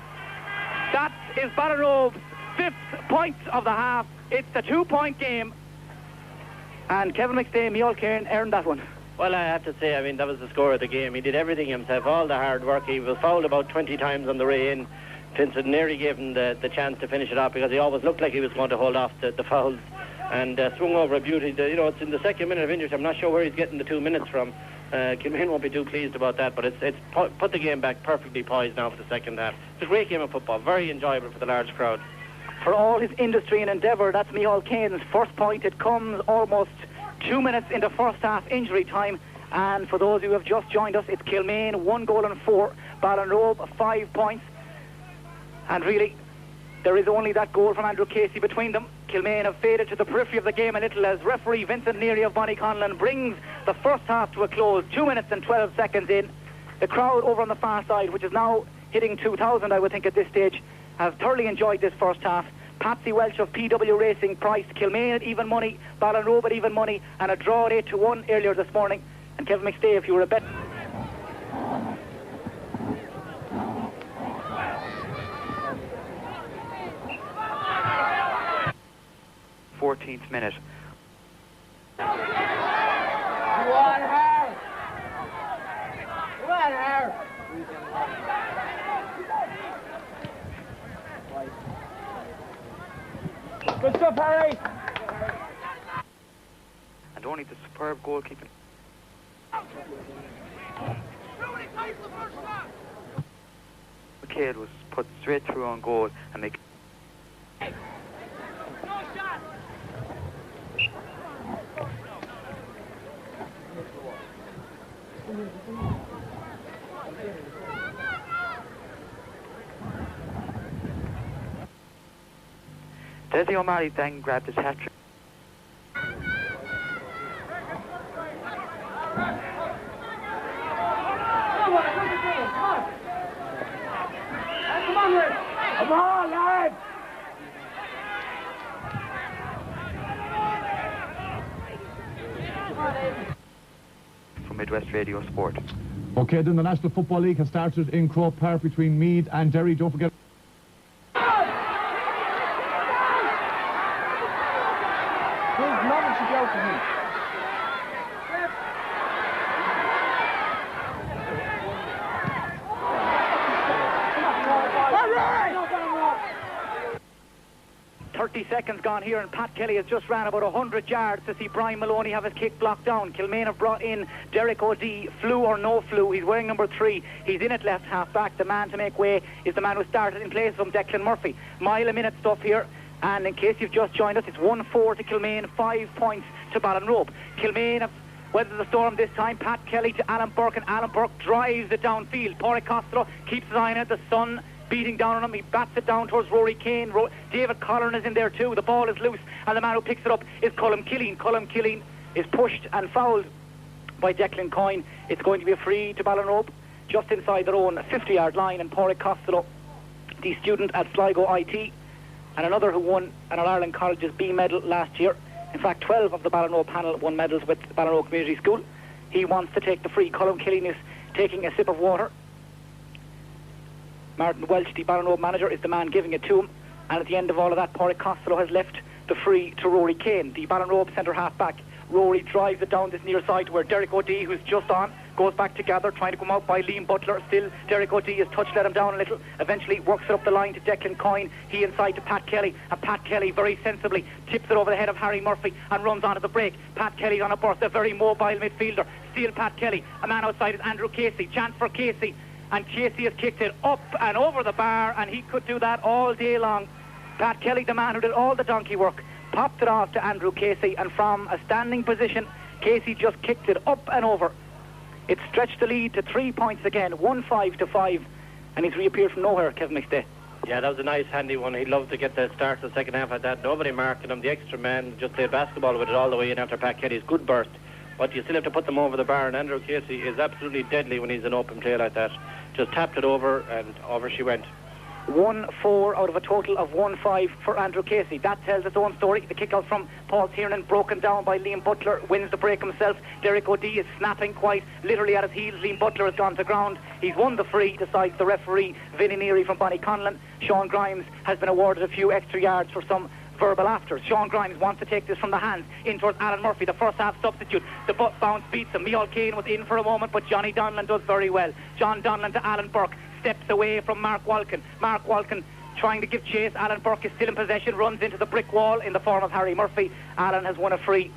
that is Ballinrobe's 5th point of the half. It's a 2-point game, and Kevin McStay, Micheál Kane earned that one. Well, I have to say, I mean, that was the score of the game. He did everything himself, all the hard work. He was fouled about 20 times on the way in. Vincent Neary gave him the chance to finish it off, because he always looked like he was going to hold off the fouls, and swung over a beauty. You know, it's in the second minute of injury. I'm not sure where he's getting the 2 minutes from. Kilmaine won't be too pleased about that, but it's put the game back perfectly poised now for the second half. It's a great game of football, very enjoyable for the large crowd. for all his industry and endeavour. That's Micheál Kane's first point. It comes almost 2 minutes into first half injury time. And for those who have just joined us, it's Kilmaine 1 goal and 4, Ballinrobe 5 points. And really, there is only that goal from Andrew Casey between them. Kilmaine have faded to the periphery of the game a little as referee Vincent Neary of Bonnyconlon brings the first half to a close, 2 minutes and 12 seconds in. The crowd over on the far side, which is now hitting 2,000, I would think, at this stage, have thoroughly enjoyed this first half. Patsy Welch of PW Racing priced Kilmaine at even money, Ballinrobe at even money, and a draw at 8-1 earlier this morning. And Kevin McStay, if you were a bet. 14th minute. Good stuff, Harry. And only the superb goalkeeping. McHale was put straight through on goal and make. Desi O'Malley then grabbed his hat-trick. Come on, lads! From Midwest Radio Sport. Okay, then the National Football League has started in Croke Park between Meath and Derry. Don't forget. Seconds gone here, and Pat Kelly has just ran about 100 yards to see Brian Maloney have his kick blocked down. Kilmaine have brought in Derek O'Dea, flu or no flu. He's wearing number 3. He's in at left half back. The man to make way is the man who started in place of him, Declan Murphy. Mile a minute stuff here, and in case you've just joined us, it's 1-4 to Kilmaine, 5 points to Ballinrobe. Kilmaine have weathered the storm this time. Pat Kelly to Alan Burke, and Alan Burke drives it downfield. Pádraig Costello keeps his eye on it. The sun beating down on him. He bats it down towards Rory Kane. David Collin is in there too. The ball is loose, and the man who picks it up is Colm Killeen. Colm Killeen is pushed and fouled by Declan Coyne. It's going to be a free to Ballinrobe just inside their own 50-yard line, and Pádraig Costello, the student at Sligo IT and another who won an All-Ireland College's B medal last year. In fact, 12 of the Ballinrobe panel won medals with Ballinrobe Community School. He wants to take the free. Colm Killeen is taking a sip of water. Martin Welch, the Ballinrobe manager, is the man giving it to him. And at the end of all of that, Pádraig Costello has left the free to Rory Kane, the Ballinrobe centre half back. Rory drives it down this near side to where Derek O'Dea, who's just on, goes back to gather, trying to come out by Liam Butler. Still, Derek O'Dea has touched, let him down a little. Eventually works it up the line to Declan Coyne. He inside to Pat Kelly, and Pat Kelly very sensibly tips it over the head of Harry Murphy and runs onto the break. Pat Kelly on a burst, a very mobile midfielder. Still Pat Kelly. A man outside is Andrew Casey. Chance for Casey. And Casey has kicked it up and over the bar, and he could do that all day long. Pat Kelly, the man who did all the donkey work, popped it off to Andrew Casey, and from a standing position, Casey just kicked it up and over. It stretched the lead to 3 points again, 1-5 to 5, and he's reappeared from nowhere, Kevin McStay. Yeah, that was a nice, handy one. He'd love to get the start of the second half at that. Nobody marking him. The extra man just played basketball with it all the way in after Pat Kelly's good burst. But you still have to put them over the bar, and Andrew Casey is absolutely deadly when he's an open play like that. Just tapped it over, and over she went. 1-4 out of a total of 1-5 for Andrew Casey. That tells its own story. The kick out from Paul Tiernan, broken down by Liam Butler, wins the break himself. Derek O'Dea is snapping quite literally at his heels. Liam Butler has gone to ground. He's won the free, decides the referee, Vinnie Neary from Bonnyconlon. Sean Grimes has been awarded a few extra yards for some verbal afters. Sean Grimes wants to take this from the hands in towards Alan Murphy, the first half substitute. The butt bounce beats him. Micheál Kane was in for a moment, but Johnny Donlan does very well. John Donlan to Alan Burke, steps away from Mark Walken. Mark Walken trying to give chase. Alan Burke is still in possession, runs into the brick wall in the form of Harry Murphy. Alan has won a free.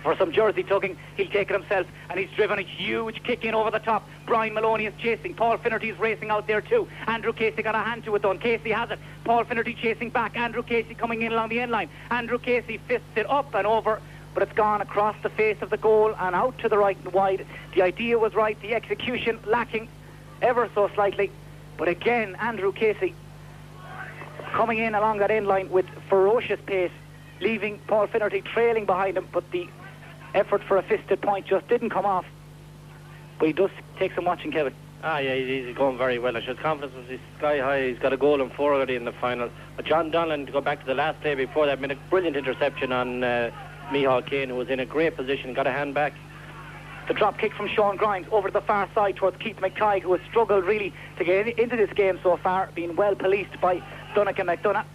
for some jersey tugging. He'll take it himself, and he's driven a huge kick in over the top. Brian Maloney is chasing. Paul Finnerty is racing out there too. Andrew Casey got a hand to it though. Casey has it. Paul Finnerty chasing back. Andrew Casey coming in along the end line. Andrew Casey fists it up and over, but it's gone across the face of the goal and out to the right and wide. The idea was right, the execution lacking ever so slightly. But again, Andrew Casey coming in along that end line with ferocious pace, leaving Paul Finnerty trailing behind him, but the effort for a fisted point just didn't come off. But he does take some watching, Kevin. Yeah, he's going very well. His confidence was sky high. He's got a goal and 4 already in the final. But John Donlan, to go back to the last play before that, made a brilliant interception on Micheál Kane, who was in a great position, got a hand back. The drop kick from Sean Grimes over to the far side towards Keith McTighe, who has struggled really to get into this game so far, being well policed by Donnacha McDonagh.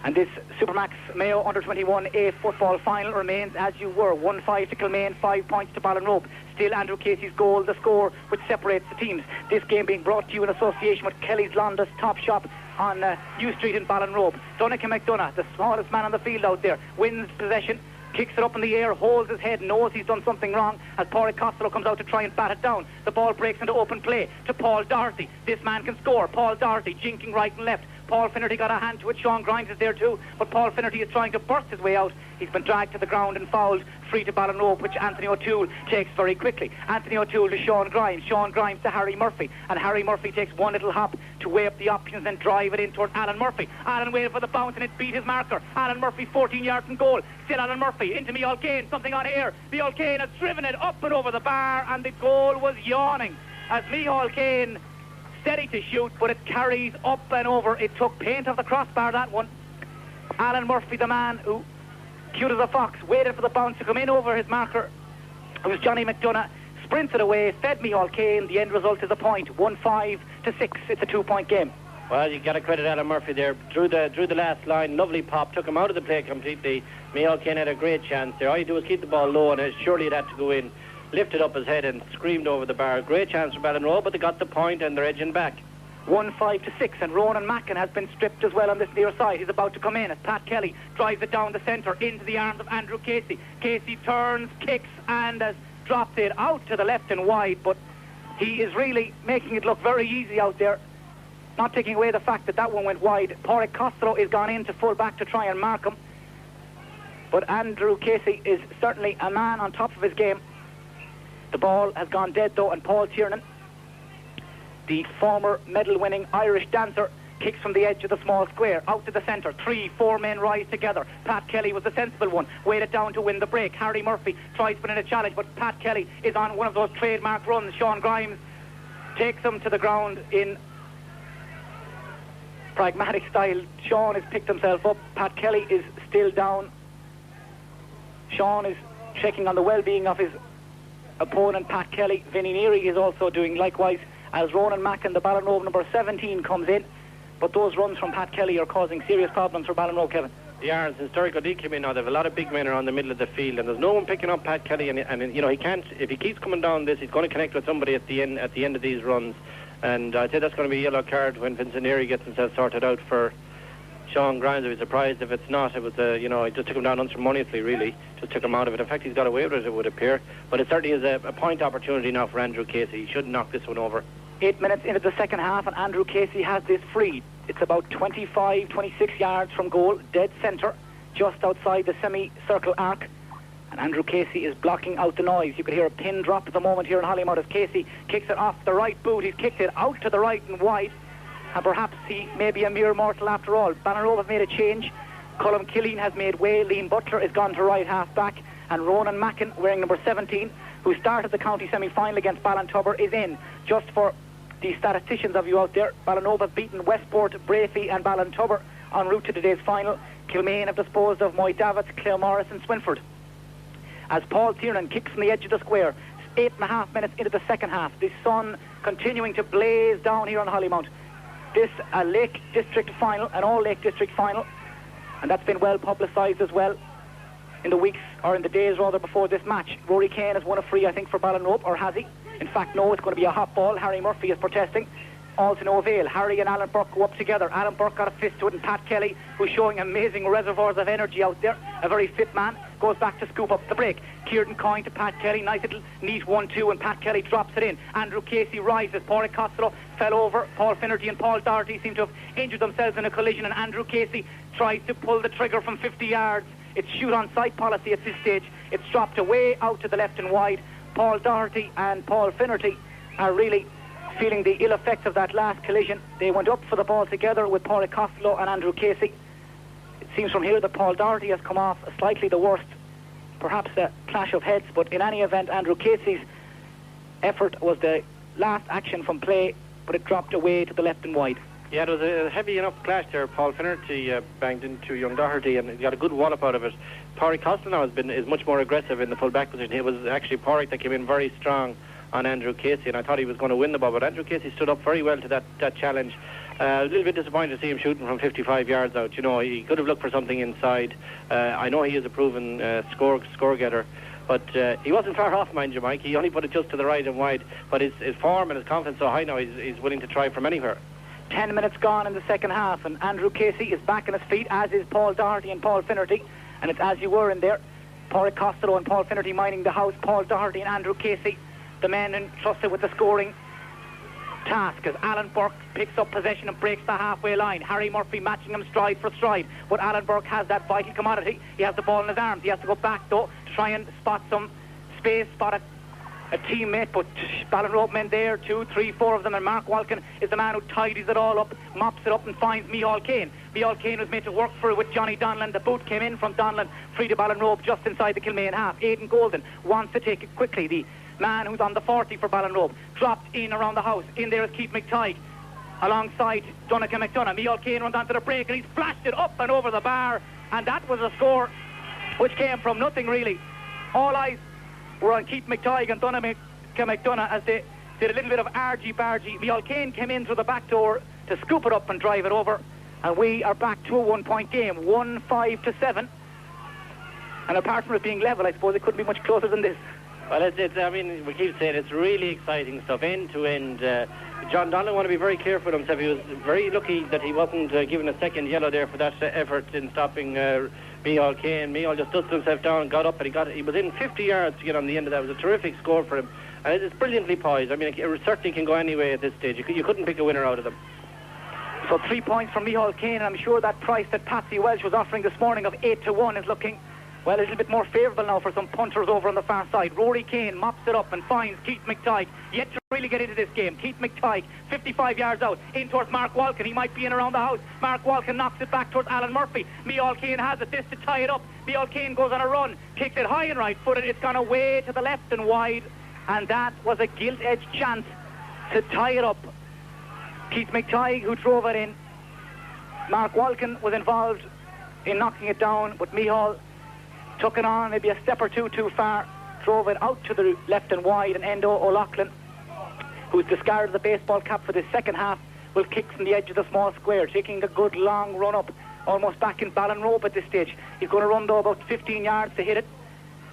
And this Supermax Mayo Under-21A football final remains as you were. 1-5 to Kilmaine, 5 points to Ballinrobe. Still Andrew Casey's goal, the score which separates the teams. This game being brought to you in association with Kelly's Londa's Top Shop on New Street in Ballinrobe. Donnacha McDonagh, the smallest man on the field out there, wins possession, kicks it up in the air, holds his head, knows he's done something wrong as Pádraig Costello comes out to try and bat it down. The ball breaks into open play to Paul Doherty. This man can score. Paul Doherty jinking right and left. Paul Finnerty got a hand to it. Sean Grimes is there too, but Paul Finnerty is trying to burst his way out. He's been dragged to the ground and fouled, free to Ballinrobe, which Anthony O'Toole takes very quickly. Anthony O'Toole to Sean Grimes to Harry Murphy, and Harry Murphy takes one little hop to weigh up the options and drive it in towards Alan Murphy. Alan waited for the bounce and it beat his marker. Alan Murphy 14 yards from goal. Still Alan Murphy into Micheál Kane, something on air. Micheál Kane has driven it up and over the bar, and the goal was yawning as Micheál Kane steady to shoot, but it carries up and over. It took paint off the crossbar, that one. Alan Murphy, the man who, cute as a fox, waited for the bounce to come in over his marker, it was Johnny McDonagh, sprinted away, fed Micheál Kane. The end result is a point, 1-5 to 6. It's a 2-point game. Well, you got to credit Alan Murphy there. Drew the last line, lovely pop, took him out of the play completely. Micheál Kane had a great chance there. All you do is keep the ball low, and surely it had to go in. Lifted up his head and screamed over the bar. Great chance for Ballinrobe, but they got the point and they're edging back. 1-5 to 6, and Ronan Mackin has been stripped as well on this near side. He's about to come in as Pat Kelly drives it down the centre into the arms of Andrew Casey. Casey turns, kicks, and has dropped it out to the left and wide, but he is really making it look very easy out there, not taking away the fact that that one went wide. Pádraig Costello is gone in to full back to try and mark him, but Andrew Casey is certainly a man on top of his game. The ball has gone dead though, and Paul Tiernan, the former medal-winning Irish dancer, kicks from the edge of the small square out to the centre. 3-4 men rise together. Pat Kelly was the sensible one, weighed it down to win the break. Harry Murphy tries to put in a challenge, but Pat Kelly is on one of those trademark runs. Sean Grimes takes him to the ground in pragmatic style. Sean has picked himself up. Pat Kelly is still down. Sean is checking on the well-being of his opponent, Pat Kelly. Vinnie Neary is also doing likewise as Ronan Mackin, the Ballinrobe number 17, comes in. But those runs from Pat Kelly are causing serious problems for Ballinrobe, Kevin. They are. Since Derek O'Dea came in now, they have a lot of big men around the middle of the field, and there's no one picking up Pat Kelly, and you know, he can't, if he keeps coming down this, he's going to connect with somebody at the end of these runs, and I'd say that's going to be a yellow card when Vincent Neary gets himself sorted out for Sean Grimes. I'd be surprised if it's not. It was, you know, he just took him down unceremoniously, really. Just took him out of it. In fact, he's got away with it, it would appear. But it certainly is a point opportunity now for Andrew Casey. He should knock this one over. 8 minutes into the second half, and Andrew Casey has this free. It's about 25, 26 yards from goal, dead centre, just outside the semi-circle arc. And Andrew Casey is blocking out the noise. You could hear a pin drop at the moment here in Hollymount as Casey kicks it off the right boot. He's kicked it out to the right and wide. And perhaps he may be a mere mortal after all. Ballinrobe have made a change. Colm Killeen has made way. Liam Butler is gone to right half back. And Ronan Mackin, wearing number 17, who started the county semi-final against Ballintubber, is in. Just for the statisticians of you out there, Ballinrobe have beaten Westport, Brafey and Ballintubber en route to today's final. Kilmaine have disposed of Moy Davitz, Claremorris and Swinford. As Paul Tiernan kicks from the edge of the square, 8.5 minutes into the second half. The sun continuing to blaze down here on Hollymount. This a Lake District final, an all-Lake District final, and that's been well publicised as well in the weeks, or in the days rather, before this match. Rory Kane has won a free, I think, for Ballinrobe, or has he? In fact, no, it's going to be a hot ball. Harry Murphy is protesting. All to no avail. Harry and Alan Burke go up together. Alan Burke got a fist to it, and Pat Kelly, who's showing amazing reservoirs of energy out there, a very fit man, goes back to scoop up the break. Kieran Coyne to Pat Kelly, nice little neat 1-2, and Pat Kelly drops it in. Andrew Casey rises, Pádraig Costello fell over, Paul Finnerty and Paul Doherty seem to have injured themselves in a collision, and Andrew Casey tries to pull the trigger from 50 yards. It's shoot on sight policy at this stage. It's dropped away out to the left and wide. Paul Doherty and Paul Finnerty are really feeling the ill effects of that last collision. They went up for the ball together with Pádraig Costello and Andrew Casey. It seems from here that Paul Doherty has come off slightly the worst, perhaps a clash of heads, but in any event, Andrew Casey's effort was the last action from play, but it dropped away to the left and wide. Yeah, it was a heavy enough clash there. Paul Finnerty banged into young Doherty and he got a good wallop out of it. Pádraig Costello now is much more aggressive in the full-back position. It was actually Pádraig that came in very strong on Andrew Casey, and I thought he was going to win the ball, but Andrew Casey stood up very well to that challenge. A little bit disappointed to see him shooting from 55 yards out. You know, he could have looked for something inside. I know he is a proven score getter, but he wasn't far off, mind you, Mike. He only put it just to the right and wide, but his form and his confidence so high now, he's willing to try from anywhere. 10 minutes gone in the second half, and Andrew Casey is back on his feet, as is Paul Doherty and Paul Finnerty, and it's as you were in there. Pádraig Costello and Paul Finnerty minding the house, Paul Doherty and Andrew Casey, the men entrusted with the scoring task, as Alan Burke picks up possession and breaks the halfway line. Harry Murphy matching him stride for stride, but Alan Burke has that vital commodity. He has the ball in his arms. He has to go back though to try and spot some space, spot a teammate, but Ballinrobe men there, 2, 3, 4 of them, and Mark Walken is the man who tidies it all up, mops it up and finds Micheál Kane. Micheál Kane was made to work for it with Johnny Donlan. The boot came in from Donlan, free to Ballinrobe just inside the Kilmaine half. Aidan Golden wants to take it quickly. The man who's on the 40 for Ballinrobe dropped in around the house. In there is Keith McTighe alongside Donnacha McDonough. Micheál Kane runs onto the break and he's flashed it up and over the bar, and that was a score which came from nothing really. All eyes were on Keith McTighe and Donnacha McDonough as they did a little bit of argy-bargy. Micheál Kane came in through the back door to scoop it up and drive it over, and we are back to a 1-point game, 1-5-7. And apart from it being level, I suppose it couldn't be much closer than this. Well, I mean, we keep saying it's really exciting stuff, end to end. John Donlan want to be very careful with himself. He was very lucky that he wasn't given a second yellow there for that effort in stopping Micheál Kane. Micheál just dusted himself down, got up, and he was in 50 yards to get on the end of that. It was a terrific score for him, and it's brilliantly poised. I mean, it certainly can go any way at this stage. You couldn't pick a winner out of them. So 3 points from Micheál Kane, and I'm sure that price that Patsy Welsh was offering this morning of 8-1 is looking, well, a little bit more favourable now for some punters over on the far side. Rory Kane mops it up and finds Keith McTighe, yet to really get into this game. Keith McTighe, 55 yards out, in towards Mark Walken. He might be in around the house. Mark Walken knocks it back towards Alan Murphy. Micheál Kane has it, this to tie it up. Micheál Kane goes on a run, kicks it high and right-footed. It's gone away to the left and wide, and that was a gilt-edged chance to tie it up. Keith McTighe, who drove it in. Mark Walken was involved in knocking it down, but Micheál took it on maybe a step or two too far, drove it out to the left and wide, and Endo O'Loughlin, who's discarded the baseball cap for the second half, will kick from the edge of the small square, taking a good long run up, almost back in Ballinrobe at this stage. He's going to run though about 15 yards to hit it.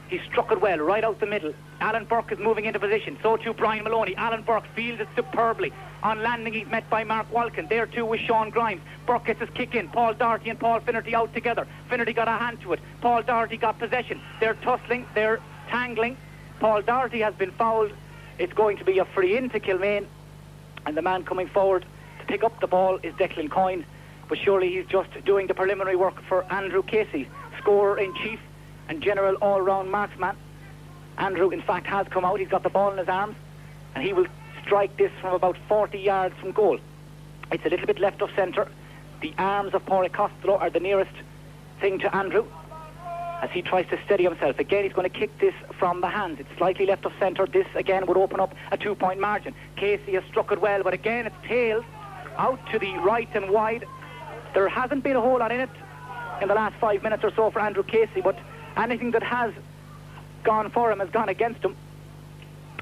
He struck it well, right out the middle. Alan Burke is moving into position, so too Brian Maloney. Alan Burke fields it superbly. On landing, he's met by Mark Walken. There too was Sean Grimes. Burke gets his kick in. Paul Doherty and Paul Finnerty out together. Finnerty got a hand to it. Paul Doherty got possession. They're tussling, they're tangling. Paul Doherty has been fouled. It's going to be a free in to Kilmaine, and the man coming forward to pick up the ball is Declan Coyne, but surely he's just doing the preliminary work for Andrew Casey, scorer-in-chief and general all-round marksman. Andrew, in fact, has come out. He's got the ball in his arms, and he will strike this from about 40 yards from goal. It's a little bit left of centre. The arms of Pádraig Costello are the nearest thing to Andrew as he tries to steady himself. Again, he's going to kick this from the hands. It's slightly left of centre. This, again, would open up a 2-point margin. Casey has struck it well, but again, it's tailed out to the right and wide. There hasn't been a whole lot in it in the last 5 minutes or so for Andrew Casey, but anything that has gone for him has gone against him.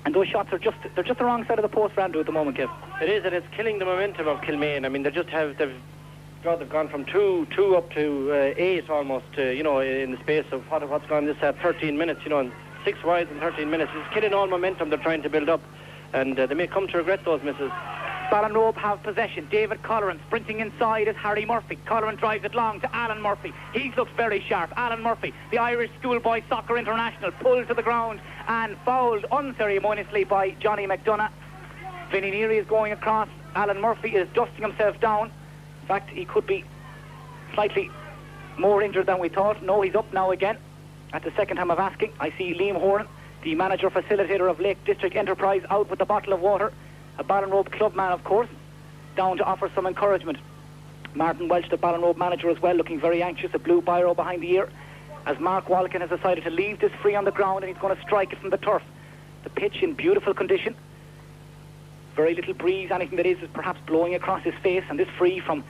And those shots are just the wrong side of the post for Andrew at the moment, Kev. It is, and it's killing the momentum of Kilmaine. I mean, they've gone from 2 up to 8 almost, in the space of what's gone this 13 minutes, and 6 wides in 13 minutes. It's killing all momentum they're trying to build up, and they may come to regret those misses. Ballinrobe have possession. David Colleran sprinting inside is Harry Murphy. Colleran drives it long to Alan Murphy. He looks very sharp. Alan Murphy, the Irish schoolboy soccer international, pulled to the ground and fouled unceremoniously by Johnny McDonough. Vinnie Neary is going across. Alan Murphy is dusting himself down. In fact, he could be slightly more injured than we thought. No, he's up now again. At the second time of asking, I see Liam Horan, the manager facilitator of Lake District Enterprise, out with a bottle of water. A Ballinrobe clubman, of course, down to offer some encouragement. Martin Welch, the Ballinrobe manager as well, looking very anxious, a blue biro behind the ear, as Mark Walken has decided to leave this free on the ground and he's going to strike it from the turf. The pitch in beautiful condition. Very little breeze, anything that is perhaps blowing across his face, and this free from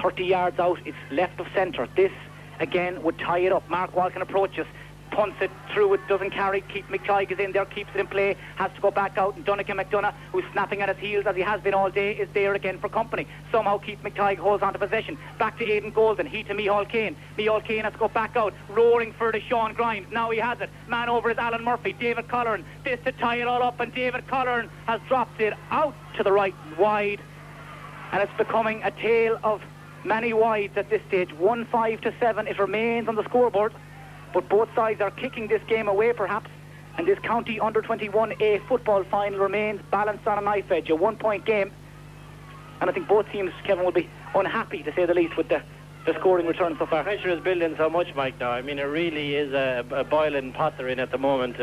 30 yards out, it's left of centre. This, again, would tie it up. Mark Walken approaches, punts it through, it doesn't carry. Keith McTighe is in there, keeps it in play, has to go back out, and Donnacha McDonough, who's snapping at his heels as he has been all day, is there again for company. Somehow Keith McTighe holds on to possession. Back to Aidan Golden, he to Micheál Kane. Micheál Kane has to go back out, roaring for the Sean Grimes. Now he has it. Man over is Alan Murphy. David Colleran, this to tie it all up, and David Colleran has dropped it out to the right, wide. And it's becoming a tale of many wides at this stage. 1-5 to 7, it remains on the scoreboard. But both sides are kicking this game away, perhaps, and this county under-21A football final remains balanced on a knife edge, a 1-point game. And I think both teams, Kevin, will be unhappy, to say the least, with the scoring return so far. Pressure is building so much, Mike, now. I mean, it really is a boiling pot they're in at the moment.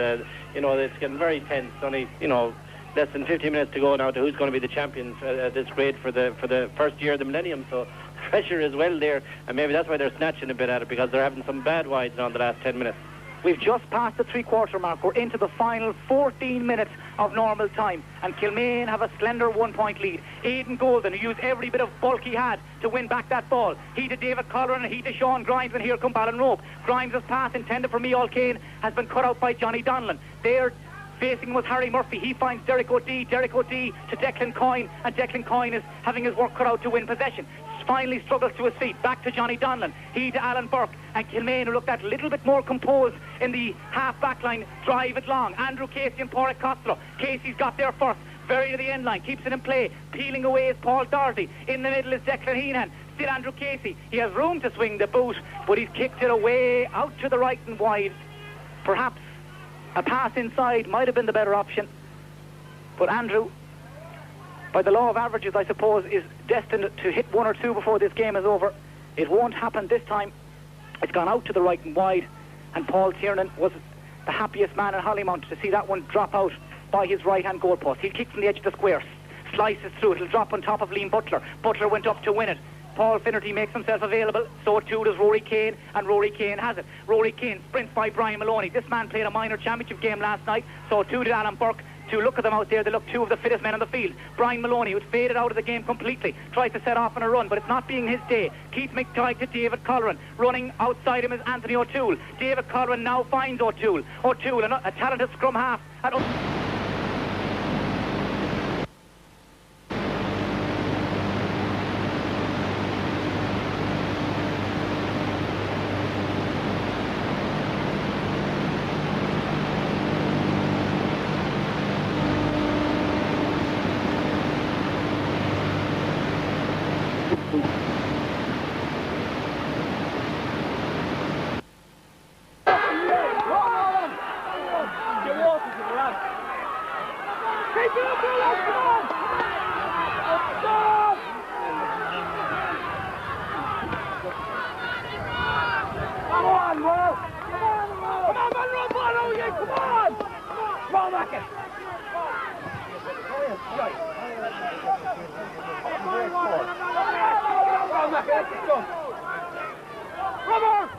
You know, it's getting very tense. Only, you know, less than 15 minutes to go now to who's going to be the champions at this grade for the first year of the millennium. So pressure is well there, and maybe that's why they're snatching a bit at it, because they're having some bad wides now in the last 10 minutes. We've just passed the three-quarter mark. We're into the final 14 minutes of normal time, and Kilmaine have a slender 1-point lead. Aidan Golden, who used every bit of bulk he had to win back that ball. He to David Colleran and he to Sean Grimes, and here come Ballinrobe. Grimes' pass intended for Micheál Kane has been cut out by Johnny Donlan. There facing was Harry Murphy. He finds Derek O'Dea to Declan Coyne, and Declan Coyne is having his work cut out to win possession. Finally struggles to his feet, back to Johnny Donlan, he to Alan Burke, and Kilmaine, who looked that little bit more composed in the half-back line, drive it long. Andrew Casey and Pádraig Costello. Casey's got there first, very to the end line, keeps it in play, peeling away is Paul Doherty. In the middle is Declan Heenan, still Andrew Casey. He has room to swing the boot, but he's kicked it away out to the right and wide. Perhaps a pass inside might have been the better option, but Andrew, by the law of averages, I suppose, is destined to hit one or two before this game is over. It won't happen this time. It's gone out to the right and wide, and Paul Tiernan was the happiest man in Hollymount to see that one drop out by his right-hand goalpost. He'll kick from the edge of the square, slices through, it'll drop on top of Liam Butler. Butler went up to win it. Paul Finnerty makes himself available, so too does Rory Kane, and Rory Kane has it. Rory Kane sprints by Brian Maloney. This man played a minor championship game last night, so too did Alan Burke. To look at them out there, they look two of the fittest men on the field. Brian Maloney, who's faded out of the game completely, tries to set off on a run, but it's not being his day. Keith McTighe to David Colleran. Running outside him is Anthony O'Toole. David Colleran now finds O'Toole. O'Toole, a talented scrum half.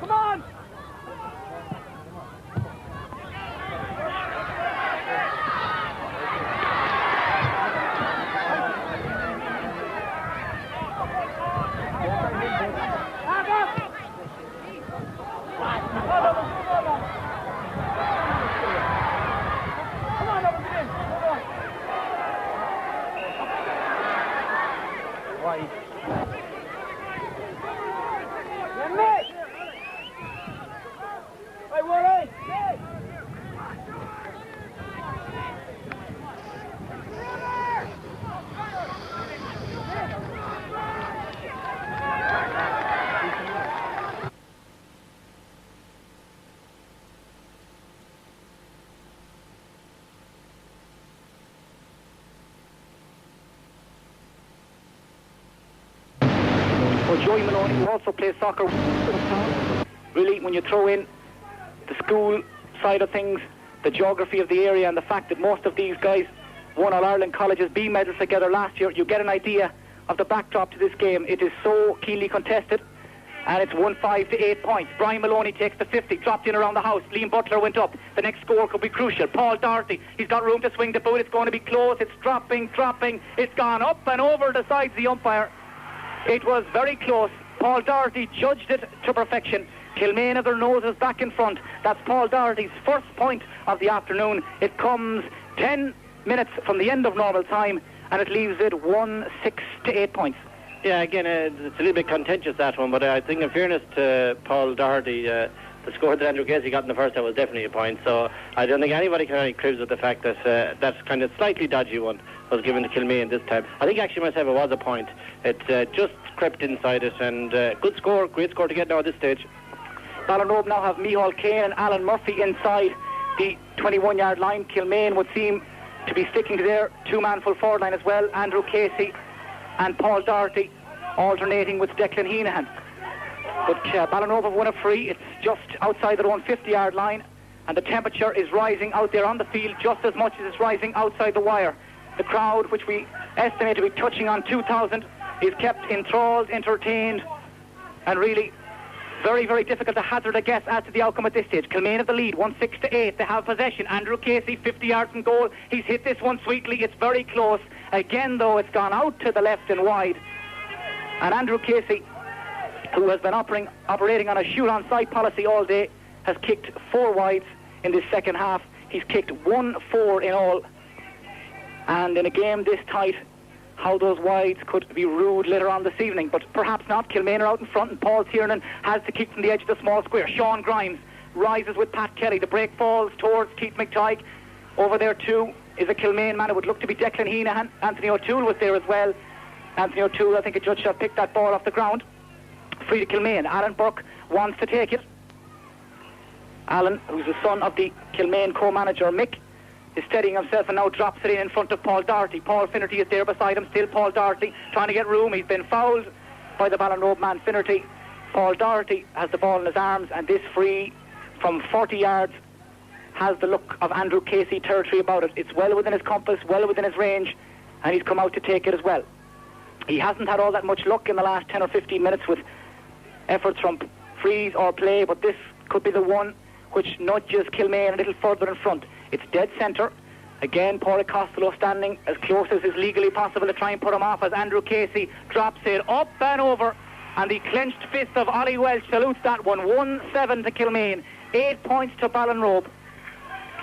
Come on! or Joey Maloney, who also plays soccer. Really, when you throw in the school side of things, the geography of the area, and the fact that most of these guys won All-Ireland Colleges B medals together last year, you get an idea of the backdrop to this game. It is so keenly contested, and it's 1-5 to 8 points. Brian Maloney takes the 50, dropped in around the house. Liam Butler went up. The next score could be crucial. Paul Doherty, he's got room to swing the boot. It's going to be close. It's dropping. It's gone up and over the sides of the umpire. It was very close. Paul Doherty judged it to perfection. Kilmaine have their noses back in front. That's Paul Doherty's first point of the afternoon. It comes 10 minutes from the end of normal time, and it leaves it 1-6 to 8 points. Yeah, again, it's a little bit contentious, that one, but I think in fairness to Paul Doherty, the score that Andrew Casey got in the first half was definitely a point, so I don't think anybody can really cribs with the fact that that kind of slightly dodgy one was given to Kilmaine this time. I think actually myself it was a point. It just crept inside it, and good score, great score to get now at this stage. Ballinrobe now have Micheál Kane and Alan Murphy inside the 21-yard line. Kilmaine would seem to be sticking to their two-man full forward line as well. Andrew Casey and Paul Doherty alternating with Declan Heenahan. But Ballinrobe have won a free. It's just outside their own 50-yard line, and the temperature is rising out there on the field just as much as it's rising outside the wire. The crowd, which we estimate to be touching on 2,000, is kept enthralled, entertained, and really very, very difficult to hazard a guess as to the outcome at this stage. Kilmaine have the lead, 1-6 to 8. They have possession. Andrew Casey, 50 yards from goal. He's hit this one sweetly. It's very close. Again, though, it's gone out to the left and wide. And Andrew Casey, who has been operating on a shoot-on-side policy all day, has kicked 4 wides in this second half. He's kicked 1-4 in all. And in a game this tight, how those wides could be ruled later on this evening, but perhaps not. Kilmaine are out in front, and Paul Tiernan has the kick from the edge of the small square. Sean Grimes rises with Pat Kelly. The break falls towards Keith McTighe. Over there too is a Kilmaine man. It would look to be Declan Heenahan. Anthony O'Toole was there as well. Anthony O'Toole, I think a judge shall pick that ball off the ground. Free to Kilmaine. Alan Burke wants to take it. Alan, who's the son of the Kilmaine co-manager Mick, is steadying himself and now drops it in front of Paul Doherty. Paul Finnerty is there beside him, still Paul Doherty trying to get room. He's been fouled by the Ballinrobe man Finnerty. Paul Doherty has the ball in his arms, and this free from 40 yards has the look of Andrew Casey territory about it. It's well within his compass, well within his range, and he's come out to take it as well. He hasn't had all that much luck in the last 10 or 15 minutes with efforts from frees or play, but this could be the one which nudges Kilmaine a little further in front. It's dead centre. Again, Paul Costello standing as close as is legally possible to try and put him off as Andrew Casey drops it up and over. And the clenched fist of Ollie Welsh salutes that one. 1-7 to Kilmaine. 8 points to Ballinrobe.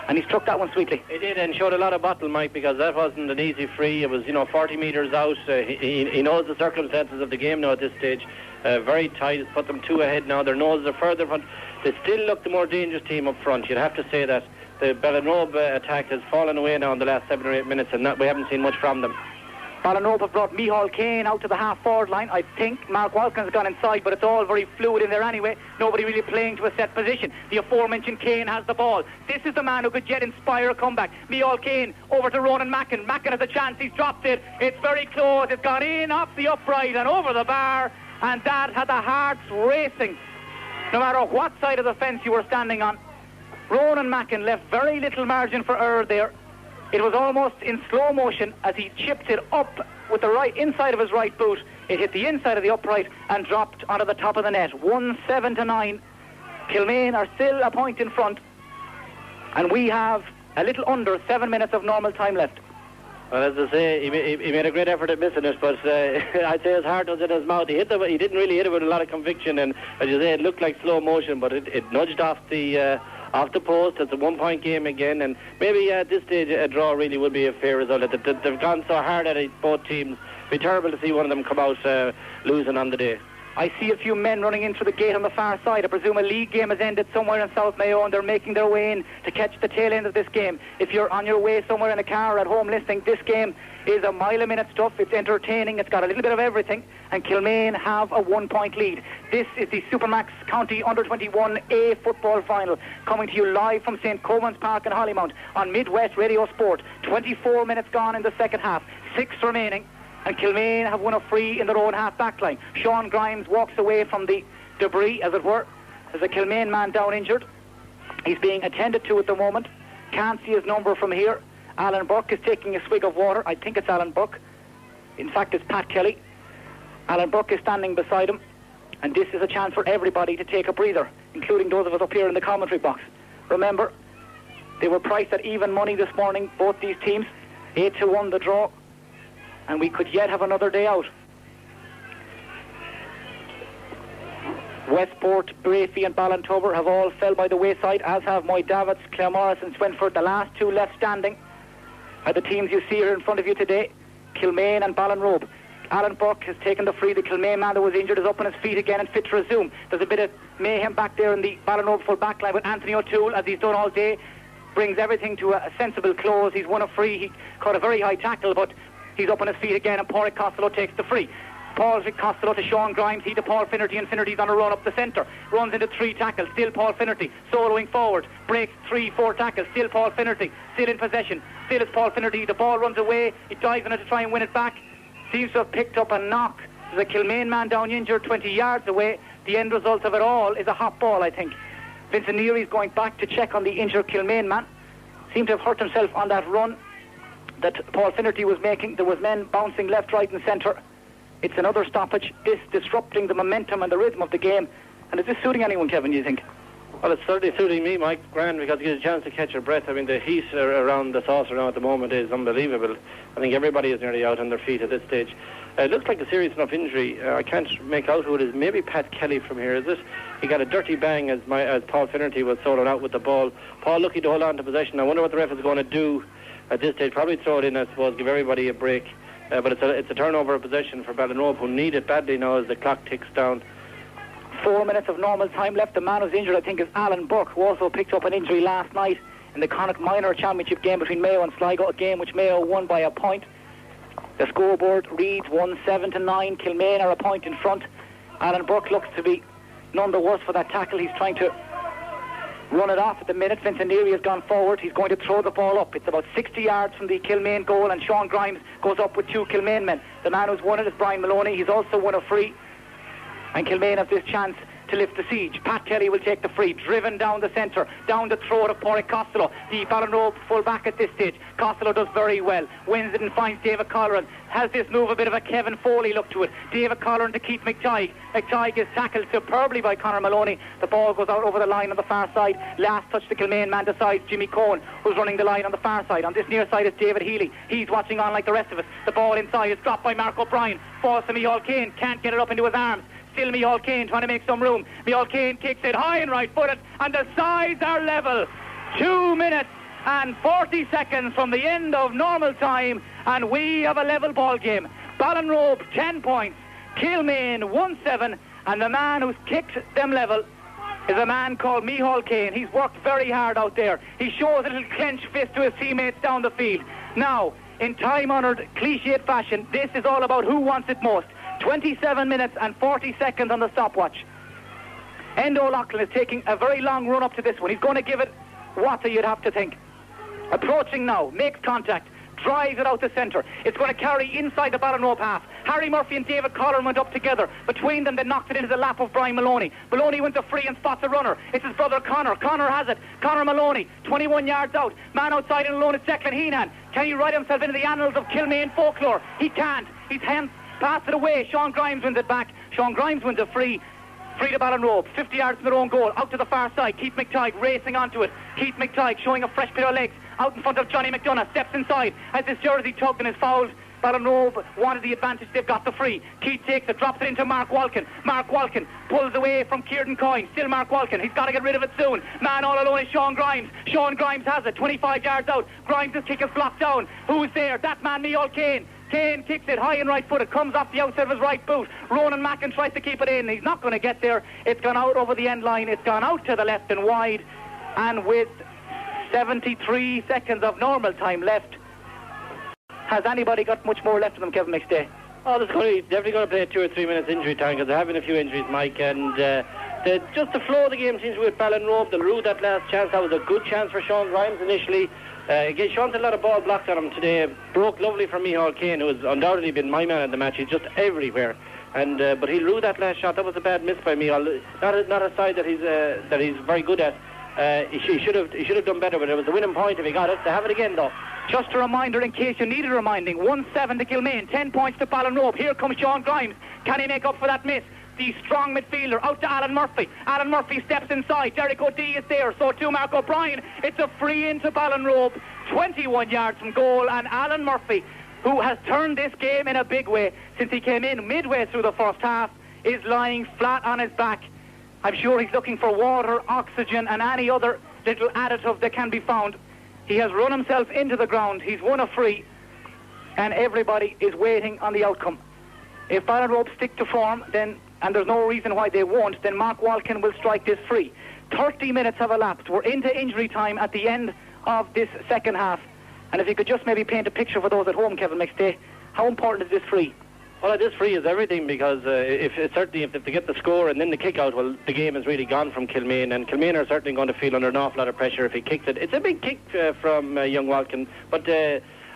And he struck that one sweetly. He did, and showed a lot of battle, Mike, because that wasn't an easy free. It was, 40 metres out. He knows the circumstances of the game now at this stage. Very tight. It's put them 2 ahead now. Their noses are further front. They still look the more dangerous team up front. You'd have to say that. The Ballinrobe attack has fallen away now in the last 7 or 8 minutes, and we haven't seen much from them. Ballinrobe have brought Micheál Kane out to the half-forward line. I think Mark Walkins has gone inside, but it's all very fluid in there anyway. Nobody really playing to a set position. The aforementioned Kane has the ball. This is the man who could yet inspire a comeback. Micheál Kane over to Ronan Mackin. Mackin has a chance. He's dropped it. It's very close. It's gone in off the upright and over the bar, and that had the hearts racing. No matter what side of the fence you were standing on, Ronan Mackin left very little margin for error there. It was almost in slow motion as he chipped it up with the right inside of his right boot. It hit the inside of the upright and dropped onto the top of the net. 1-7 to 9. Kilmaine are still a point in front, and we have a little under 7 minutes of normal time left. Well, as I say, he made a great effort at missing it, but I'd say his heart was in his mouth. He didn't really hit it with a lot of conviction, and as you say, it looked like slow motion, but it nudged off the post. It's a 1-point game again, and maybe at this stage a draw really would be a fair result. They've gone so hard at it, both teams. It'd be terrible to see one of them come out losing on the day. I see a few men running in through the gate on the far side. I presume a league game has ended somewhere in South Mayo, and they're making their way in to catch the tail end of this game. If you're on your way somewhere in a car or at home listening, this game is a mile-a-minute stuff. It's entertaining. It's got a little bit of everything, and Kilmaine have a 1-point lead. This is the Supermax County Under-21A football final, coming to you live from St. Coleman's Park in Hollymount on Midwest Radio Sport. 24 minutes gone in the second half, 6 remaining. and Kilmaine have won a free in their own half-back line. Sean Grimes walks away from the debris, as it were. There's a Kilmaine man down injured. He's being attended to at the moment. Can't see his number from here. Alan Burke is taking a swig of water. I think it's Alan Burke. In fact, it's Pat Kelly. Alan Burke is standing beside him, and this is a chance for everybody to take a breather, including those of us up here in the commentary box. Remember, they were priced at even money this morning, both these teams. 8-1 the draw, and we could yet have another day out. Westport, Brafey and Ballinrobe have all fell by the wayside, as have Moydavits, Claremorris and Swinford. The last two left standing are the teams you see here in front of you today, Kilmaine and Ballinrobe. Alan Burke has taken the free. The Kilmaine man that was injured is up on his feet again and fit to resume. There's a bit of mayhem back there in the Ballinrobe full back line, but Anthony O'Toole, as he's done all day, brings everything to a sensible close. He's won a free. He caught a very high tackle, but he's up on his feet again, and Pádraig Costello takes the free. Paul Costello to Sean Grimes, he to Paul Finnerty, and Finnerty's on a run up the centre. Runs into 3 tackles, still Paul Finnerty, soloing forward, breaks 3-4 tackles, still Paul Finnerty, still in possession, still is Paul Finnerty. The ball runs away, he dives on it to try and win it back. Seems to have picked up a knock. There's a Kilmaine man down injured 20 yards away. The end result of it all is a hot ball, I think. Vincent Neary's going back to check on the injured Kilmaine man. Seemed to have hurt himself on that run that Paul Finnerty was making. There was men bouncing left, right and centre. It's another stoppage. This disrupting the momentum and the rhythm of the game. And is this suiting anyone, Kevin, do you think? Well, it's certainly suiting me, Mike, grand, because you get a chance to catch your breath. I mean, the heat around the saucer now at the moment is unbelievable. I think everybody is nearly out on their feet at this stage. It looks like a serious enough injury. I can't make out who it is. Maybe Pat Kelly from here, is it? He got a dirty bang as Paul Finnerty was soloed out with the ball. Paul looking to hold on to possession. I wonder what the ref is going to do at this stage. Probably throw it in, I suppose, give everybody a break. But it's a turnover of possession for Ballinrobe, who need it badly now as the clock ticks down. 4 minutes of normal time left. The man who's injured, I think, is Alan Burke, who also picked up an injury last night in the Connacht Minor Championship game between Mayo and Sligo, a game which Mayo won by a point. The scoreboard reads 1-7-9. Kilmaine are a point in front. Alan Burke looks to be none the worse for that tackle. He's trying to run it off at the minute. Vincent Neary has gone forward. He's going to throw the ball up. It's about 60 yards from the Kilmaine goal, and Sean Grimes goes up with 2 Kilmaine men. The man who's won it is Brian Maloney. He's also won a free, and Kilmaine have this chance to lift the siege. Pat Kelly will take the free, driven down the centre, down the throat of Pádraig Costello, the Ballinrobe full back at this stage. Costello does very well, wins it and finds David Colleran. Has this move a bit of a Kevin Foley look to it? David Colleran to Keith McTighe. McTighe is tackled superbly by Conor Maloney. The ball goes out over the line on the far side. Last touch the Kilmaine man decides Jimmy Cohen, who's running the line on the far side. On this near side is David Healy. He's watching on like the rest of us. The ball inside is dropped by Mark O'Brien. Falls to Micheál Kane, can't get it up into his arms. Still Micheál Kane trying to make some room. Micheál Kane kicks it high and right footed, and the sides are level. 2 minutes and 40 seconds from the end of normal time, and we have a level ball game. Ballinrobe 10 points, Kilmaine 1-7, and the man who's kicked them level is a man called Micheál Kane. He's worked very hard out there. He shows a little clenched fist to his teammates down the field. Now, in time-honoured, cliched fashion, this is all about who wants it most. 27 minutes and 40 seconds on the stopwatch. Endo O'Loughlin is taking a very long run up to this one. He's going to give it water, you'd have to think. Approaching now, makes contact, drives it out the centre. It's going to carry inside the Ballinrobe half. Harry Murphy and David Colleran went up together. Between them, they knocked it into the lap of Brian Maloney. Maloney went to free and spots a runner. It's his brother Conor. Conor has it. Conor Maloney, 21 yards out. Man outside and alone is Declan Heenan. Can he write himself into the annals of Kilmaine folklore? He can't. He's passed it away. Sean Grimes wins it back. Sean Grimes wins a free. Free to Ballinrobe, 50 yards from their own goal, out to the far side. Keith McTighe racing onto it. Keith McTighe showing a fresh pair of legs out in front of Johnny McDonough, steps inside, has his jersey tugged and is fouled. Ballinrobe wanted the advantage, they've got the free. Keith takes it, drops it into Mark Walkin. Mark Walkin pulls away from Kieran Coyne. Still Mark Walkin, he's got to get rid of it soon. Man all alone is Sean Grimes. Sean Grimes has it, 25 yards out. Grimes' kick is blocked down. Who's there? That man, Micheál Kane. Kane kicks it high and right footed, comes off the outside of his right boot. Ronan Mackin tries to keep it in. He's not going to get there. It's gone out over the end line. It's gone out to the left and wide. And with 73 seconds of normal time left, has anybody got much more left of them, Kevin McStay? Oh, there's definitely going to play 2 or 3 minutes injury time, because they're having a few injuries, Mike, and just the flow of the game seems to be with Ballinrobe. They'll rue that last chance. That was a good chance for Sean Grimes initially, Again, Sean's a lot of ball blocks on him today. Broke lovely for Micheál Kane, who has undoubtedly been my man in the match. He's just everywhere. And but he ruled that last shot. That was a bad miss by Micheál. Not a side that he's very good at. He should have done better, but it was the winning point if he got it. To have it again, though. Just a reminder, in case you needed reminding, 1-7 to Kilmaine, 10 points to Ballinrobe. Here comes Sean Grimes. Can he make up for that miss? The strong midfielder out to Alan Murphy. Alan Murphy steps inside. Derek O'Dea is there. So too Mark O'Brien. It's a free into Ballinrobe, 21 yards from goal. And Alan Murphy, who has turned this game in a big way since he came in midway through the first half, is lying flat on his back. I'm sure he's looking for water, oxygen and any other little additive that can be found. He has run himself into the ground. He's won a free, and everybody is waiting on the outcome. If Ballinrobe stick to form, then, and there's no reason why they won't, then Mark Walkin will strike this free. 30 minutes have elapsed. We're into injury time at the end of this second half. And if you could just maybe paint a picture for those at home, Kevin McStay, how important is this free? Well, this free is everything, because if they get the score and then the kick out, well, the game is really gone from Kilmaine, and Kilmaine are certainly going to feel under an awful lot of pressure if he kicks it. It's a big kick from young Walkin, but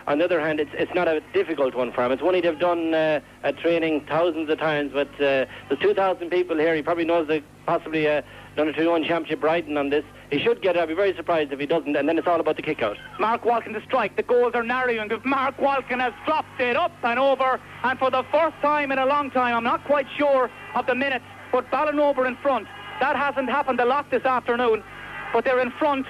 on the other hand, it's not a difficult one for him. It's one he'd have done at training thousands of times, but there's 2,000 people here. He probably knows that possibly under 21 championship riding on this. He should get it. I'd be very surprised if he doesn't, and then it's all about the kick out. Mark Walkin to strike. The goals are narrowing. Mark Walkin has dropped it up and over, and for the first time in a long time, I'm not quite sure of the minutes, but Ballinrobe are in front. That hasn't happened a lot this afternoon, but they're in front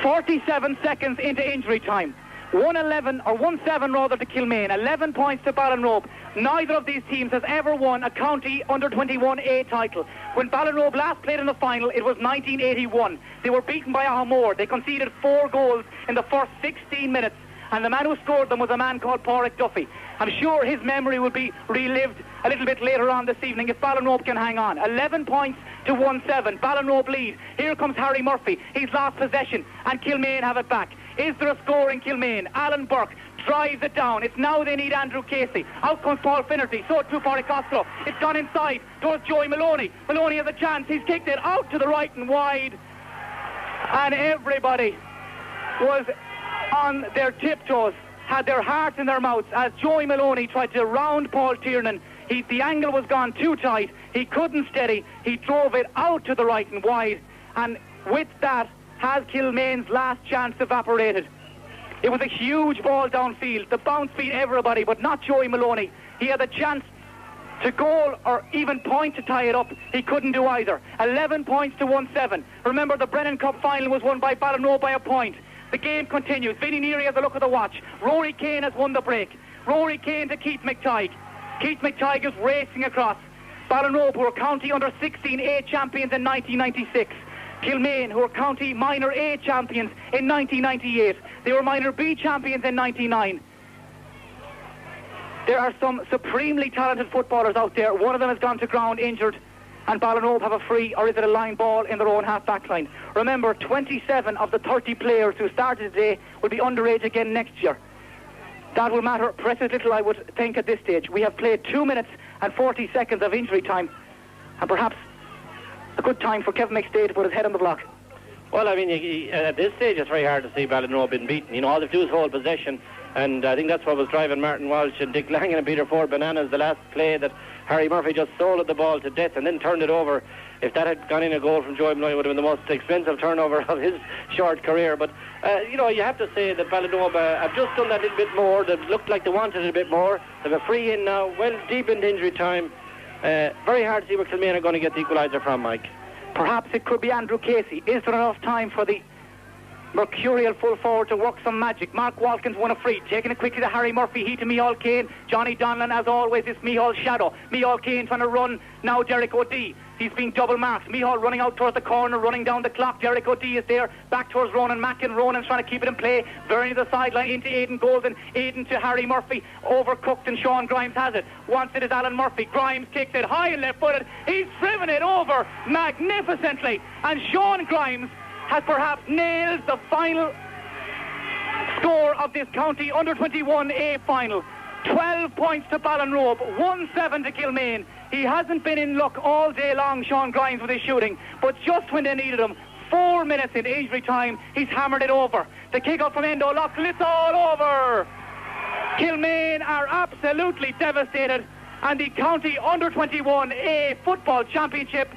47 seconds into injury time. 1-7 rather to Kilmaine, 11 points to Ballinrobe. Neither of these teams has ever won a county under-21A title. When Ballinrobe last played in the final, it was 1981. They were beaten by Ahomore. They conceded 4 goals in the first 16 minutes, and the man who scored them was a man called Pádraig Duffy. I'm sure his memory will be relived a little bit later on this evening if Ballinrobe can hang on. 11 points to 1-7. Ballinrobe lead. Here comes Harry Murphy. He's lost possession, and Kilmaine have it back. Is there a score in Kilmaine? Alan Burke drives it down. It's now they need Andrew Casey. Out comes Paul Finnerty. So too Pádraig Costello. It's gone inside towards Joey Maloney. Maloney has a chance. He's kicked it out to the right and wide. And everybody was on their tiptoes, had their hearts in their mouths as Joey Maloney tried to round Paul Tiernan. The angle was gone too tight. He couldn't steady. He drove it out to the right and wide. And with that, has Kilmaine's last chance evaporated. It was a huge ball downfield. The bounce beat everybody, but not Joey Maloney. He had a chance to goal or even point to tie it up. He couldn't do either. 11 points to 1-7. Remember, the Brennan Cup final was won by Ballinrobe by a point. The game continues. Vinnie Neary has a look at the watch. Rory Kane has won the break. Rory Kane to Keith McTighe. Keith McTighe is racing across. Ballinrobe, who were county under-16A champions in 1996. Kilmaine, who were county minor A champions in 1998. They were minor B champions in 99. There are some supremely talented footballers out there. One of them has gone to ground injured, and Ballinrobe have a free, or is it a line ball in their own half-back line. Remember, 27 of the 30 players who started today will be underage again next year. That will matter precious little, I would think, at this stage. We have played 2 minutes and 40 seconds of injury time, and perhaps a good time for Kevin McStay to put his head on the block. Well, I mean, at this stage it's very hard to see Ballinrobe being beaten. You know, all they do is hold possession, and I think that's what was driving Martin Walsh and Dick Langan and Peter Ford bananas the last play, that Harry Murphy just sold the ball to death and then turned it over. If that had gone in a goal from Joey Maloney, it would have been the most expensive turnover of his short career. But, you know, you have to say that Ballinrobe have just done that little bit more. They've looked like they wanted it a bit more. They have a free in now, well deep into injury time. Very hard to see where Kilmaine are going to get the equaliser from, Mike. Perhaps it could be Andrew Casey. Is there enough time for the mercurial full forward to work some magic? Mark Walkins won a free, taking it quickly to Harry Murphy. He to Micheál Kane. Johnny Donlan, as always, is Micheál's shadow. Micheál Kane trying to run. Now Derek O'Dea. He's being double marked. Micheál running out towards the corner, running down the clock. Derek O'Dea is there, back towards Ronan Mackin. Ronan's trying to keep it in play. Very near the sideline into Aidan Golden. Aidan to Harry Murphy. Overcooked, and Sean Grimes has it. Once it is Alan Murphy. Grimes kicks it high and left-footed. He's driven it over magnificently. And Sean Grimes has perhaps nailed the final score of this county under-21A final. 12 points to Ballinrobe, 1-7 to Kilmaine. He hasn't been in luck all day long, Sean Grimes, with his shooting, but just when they needed him, 4 minutes in injury time. He's hammered it over. The kick out from Endo Loxley, it's all over. Kilmaine are absolutely devastated, and the County Under-21 A Football Championship